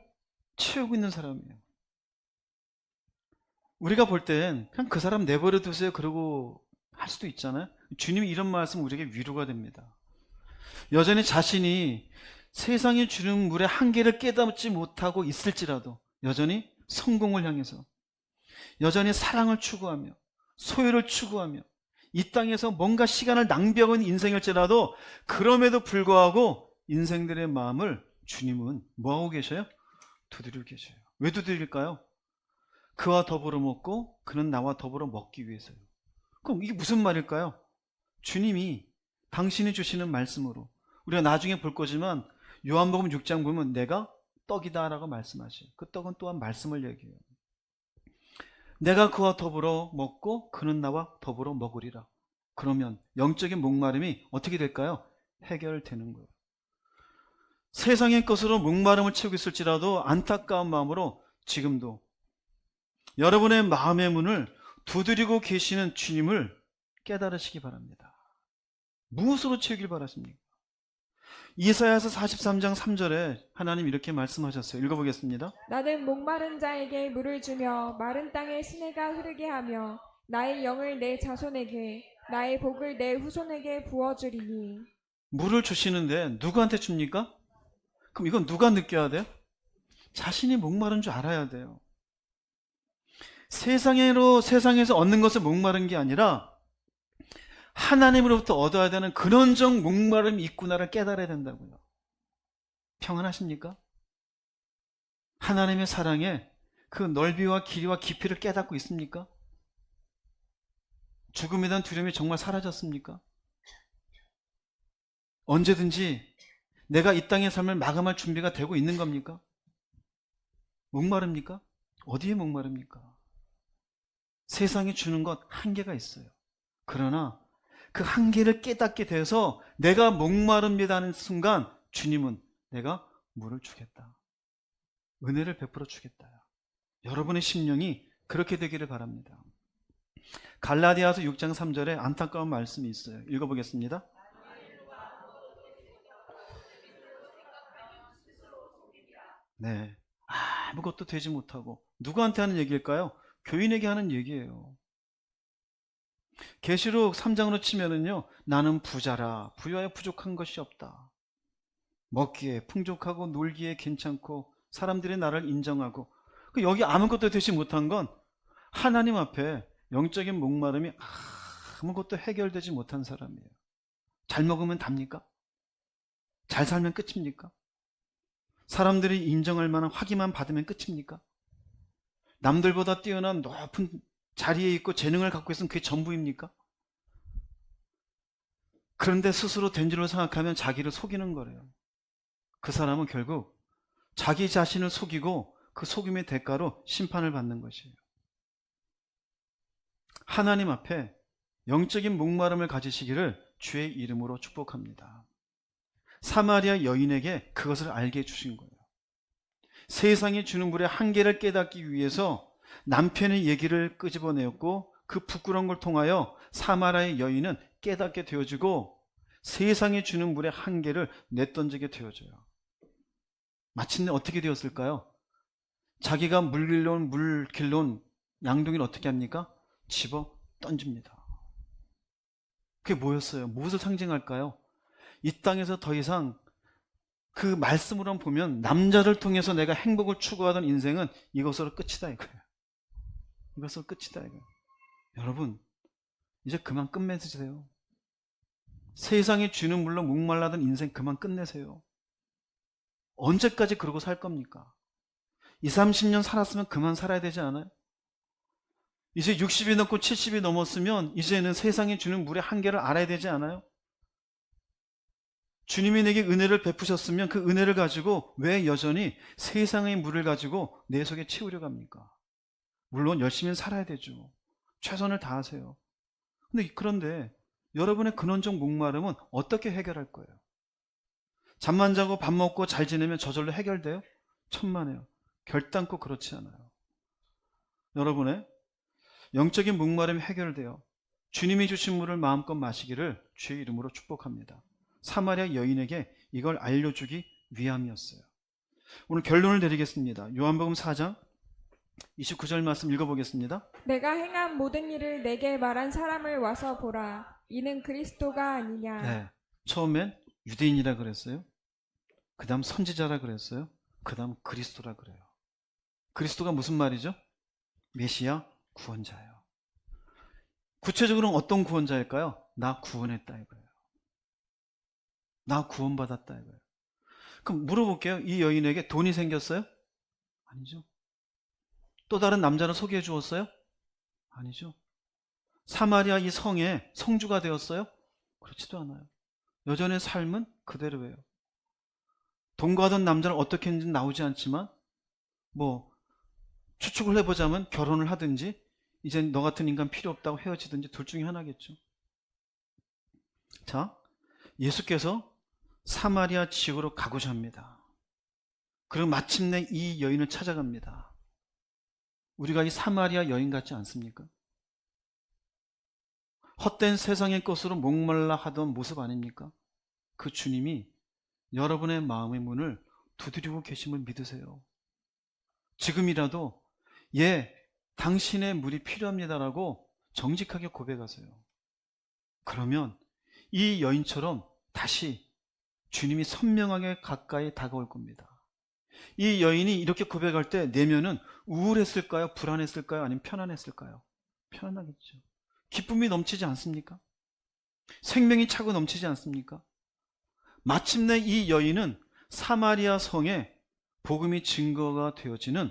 채우고 있는 사람이에요. 우리가 볼 땐 그냥 그 사람 내버려 두세요 그러고 할 수도 있잖아요. 주님이 이런 말씀 우리에게 위로가 됩니다. 여전히 자신이 세상이 주는 물의 한계를 깨닫지 못하고 있을지라도 여전히 성공을 향해서, 여전히 사랑을 추구하며 소유를 추구하며 이 땅에서 뭔가 시간을 낭비하고 있는 인생일지라도 그럼에도 불구하고 인생들의 마음을 주님은 뭐하고 계셔요? 두드리고 계셔요. 왜 두드릴까요? 그와 더불어 먹고 그는 나와 더불어 먹기 위해서요. 그럼 이게 무슨 말일까요? 주님이 당신이 주시는 말씀으로, 우리가 나중에 볼 거지만 요한복음 6장 보면 내가 떡이다 라고 말씀하셔요. 그 떡은 또한 말씀을 얘기해요. 내가 그와 더불어 먹고 그는 나와 더불어 먹으리라. 그러면 영적인 목마름이 어떻게 될까요? 해결되는 거예요. 세상의 것으로 목마름을 채우고 있을지라도 안타까운 마음으로 지금도 여러분의 마음의 문을 두드리고 계시는 주님을 깨달으시기 바랍니다. 무엇으로 채우길 바라십니까? 이사야서 43장 3절에 하나님 이렇게 말씀하셨어요. 읽어보겠습니다. 나는 목마른 자에게 물을 주며 마른 땅에 시내가 흐르게 하며 나의 영을 내 자손에게 나의 복을 내 후손에게 부어주리니. 물을 주시는데 누구한테 줍니까? 그럼 이건 누가 느껴야 돼요? 자신이 목마른 줄 알아야 돼요. 세상에서 얻는 것을 목마른 게 아니라 하나님으로부터 얻어야 되는 근원적 목마름이 있구나를 깨달아야 된다고요. 평안하십니까? 하나님의 사랑에 그 넓이와 길이와 깊이를 깨닫고 있습니까? 죽음에 대한 두려움이 정말 사라졌습니까? 언제든지 내가 이 땅의 삶을 마감할 준비가 되고 있는 겁니까? 목마릅니까? 어디에 목마릅니까? 세상이 주는 것 한계가 있어요. 그러나 그 한계를 깨닫게 돼서 내가 목마릅니다 하는 순간 주님은 내가 물을 주겠다. 은혜를 베풀어 주겠다. 여러분의 심령이 그렇게 되기를 바랍니다. 갈라디아서 6장 3절에 안타까운 말씀이 있어요. 읽어보겠습니다. 네, 아무것도 되지 못하고 누구한테 하는 얘기일까요? 교인에게 하는 얘기예요. 계시록 3장으로 치면은요, 나는 부자라 부여에 부족한 것이 없다. 먹기에 풍족하고 놀기에 괜찮고 사람들이 나를 인정하고, 여기 아무것도 되지 못한 건 하나님 앞에 영적인 목마름이 아무것도 해결되지 못한 사람이에요. 잘 먹으면 답니까? 잘 살면 끝입니까? 사람들이 인정할 만한 학위만 받으면 끝입니까? 남들보다 뛰어난 높은 자리에 있고 재능을 갖고 있으면 그게 전부입니까? 그런데 스스로 된 줄로 생각하면 자기를 속이는 거래요. 그 사람은 결국 자기 자신을 속이고 그 속임의 대가로 심판을 받는 것이에요. 하나님 앞에 영적인 목마름을 가지시기를 주의 이름으로 축복합니다. 사마리아 여인에게 그것을 알게 해주신 거예요. 세상이 주는 물의 한계를 깨닫기 위해서 남편의 얘기를 끄집어내었고 그 부끄러운 걸 통하여 사마리아의 여인은 깨닫게 되어지고 세상이 주는 물의 한계를 내던지게 되어져요. 마침내 어떻게 되었을까요? 자기가 물길로 온 양동이를 어떻게 합니까? 집어 던집니다. 그게 뭐였어요? 무엇을 상징할까요? 이 땅에서 더 이상 그 말씀으로만 보면 남자를 통해서 내가 행복을 추구하던 인생은 이것으로 끝이다 이거예요. 이것으로 끝이다 이거예요. 여러분, 이제 그만 끝맺으세요. 세상이 주는 물로 목말라던 인생 그만 끝내세요. 언제까지 그러고 살 겁니까? 20, 30년 살았으면 그만 살아야 되지 않아요? 이제 60이 넘고 70이 넘었으면 이제는 세상이 주는 물의 한계를 알아야 되지 않아요? 주님이 내게 은혜를 베푸셨으면 그 은혜를 가지고 왜 여전히 세상의 물을 가지고 내 속에 채우려고 합니까? 물론 열심히 살아야 되죠. 최선을 다하세요. 그런데 여러분의 근원적 목마름은 어떻게 해결할 거예요? 잠만 자고 밥 먹고 잘 지내면 저절로 해결돼요? 천만에요. 결단코 그렇지 않아요. 여러분의 영적인 목마름이 해결돼요. 주님이 주신 물을 마음껏 마시기를 주의 이름으로 축복합니다. 사마리아 여인에게 이걸 알려주기 위함이었어요. 오늘 결론을 내리겠습니다. 요한복음 4장 29절 말씀 읽어보겠습니다. 내가 행한 모든 일을 내게 말한 사람을 와서 보라. 이는 그리스도가 아니냐. 네, 처음엔 유대인이라 그랬어요. 그 다음 선지자라 그랬어요. 그 다음 그리스도라 그래요. 그리스도가 무슨 말이죠? 메시아, 구원자예요. 구체적으로는 어떤 구원자일까요? 나 구원했다 이거예요. 나 구원받았다 이거예요. 그럼 물어볼게요. 이 여인에게 돈이 생겼어요? 아니죠. 또 다른 남자를 소개해 주었어요? 아니죠. 사마리아 이 성에 성주가 되었어요? 그렇지도 않아요. 여전히 삶은 그대로예요. 돈과 하던 남자는 어떻게 했는지 나오지 않지만 추측을 해보자면 결혼을 하든지 이젠 너 같은 인간 필요 없다고 헤어지든지 둘 중에 하나겠죠. 자, 예수께서 사마리아 지역으로 가고자 합니다. 그리고 마침내 이 여인을 찾아갑니다. 우리가 이 사마리아 여인 같지 않습니까? 헛된 세상의 것으로 목말라 하던 모습 아닙니까? 그 주님이 여러분의 마음의 문을 두드리고 계심을 믿으세요. 지금이라도 당신의 물이 필요합니다라고 정직하게 고백하세요. 그러면 이 여인처럼 다시 주님이 선명하게 가까이 다가올 겁니다. 이 여인이 이렇게 고백할 때 내면은 우울했을까요? 불안했을까요? 아니면 편안했을까요? 편안하겠죠. 기쁨이 넘치지 않습니까? 생명이 차고 넘치지 않습니까? 마침내 이 여인은 사마리아 성에 복음이 증거가 되어지는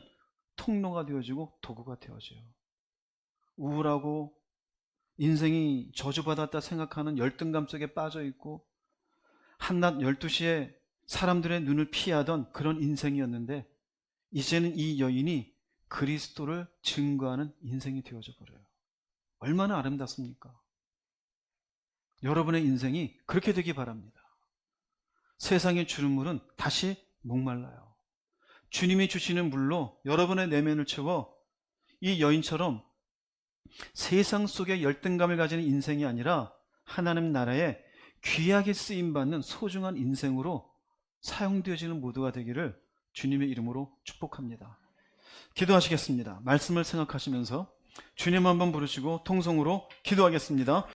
통로가 되어지고 도구가 되어져요. 우울하고 인생이 저주받았다 생각하는 열등감 속에 빠져있고 한낮 12시에 사람들의 눈을 피하던 그런 인생이었는데 이제는 이 여인이 그리스도를 증거하는 인생이 되어져 버려요. 얼마나 아름답습니까? 여러분의 인생이 그렇게 되기 바랍니다. 세상의 주는 물은 다시 목말라요. 주님이 주시는 물로 여러분의 내면을 채워 이 여인처럼 세상 속에 열등감을 가지는 인생이 아니라 하나님 나라에 귀하게 쓰임받는 소중한 인생으로 사용되어지는 모두가 되기를 주님의 이름으로 축복합니다. 기도하시겠습니다. 말씀을 생각하시면서 주님 한번 부르시고 통성으로 기도하겠습니다.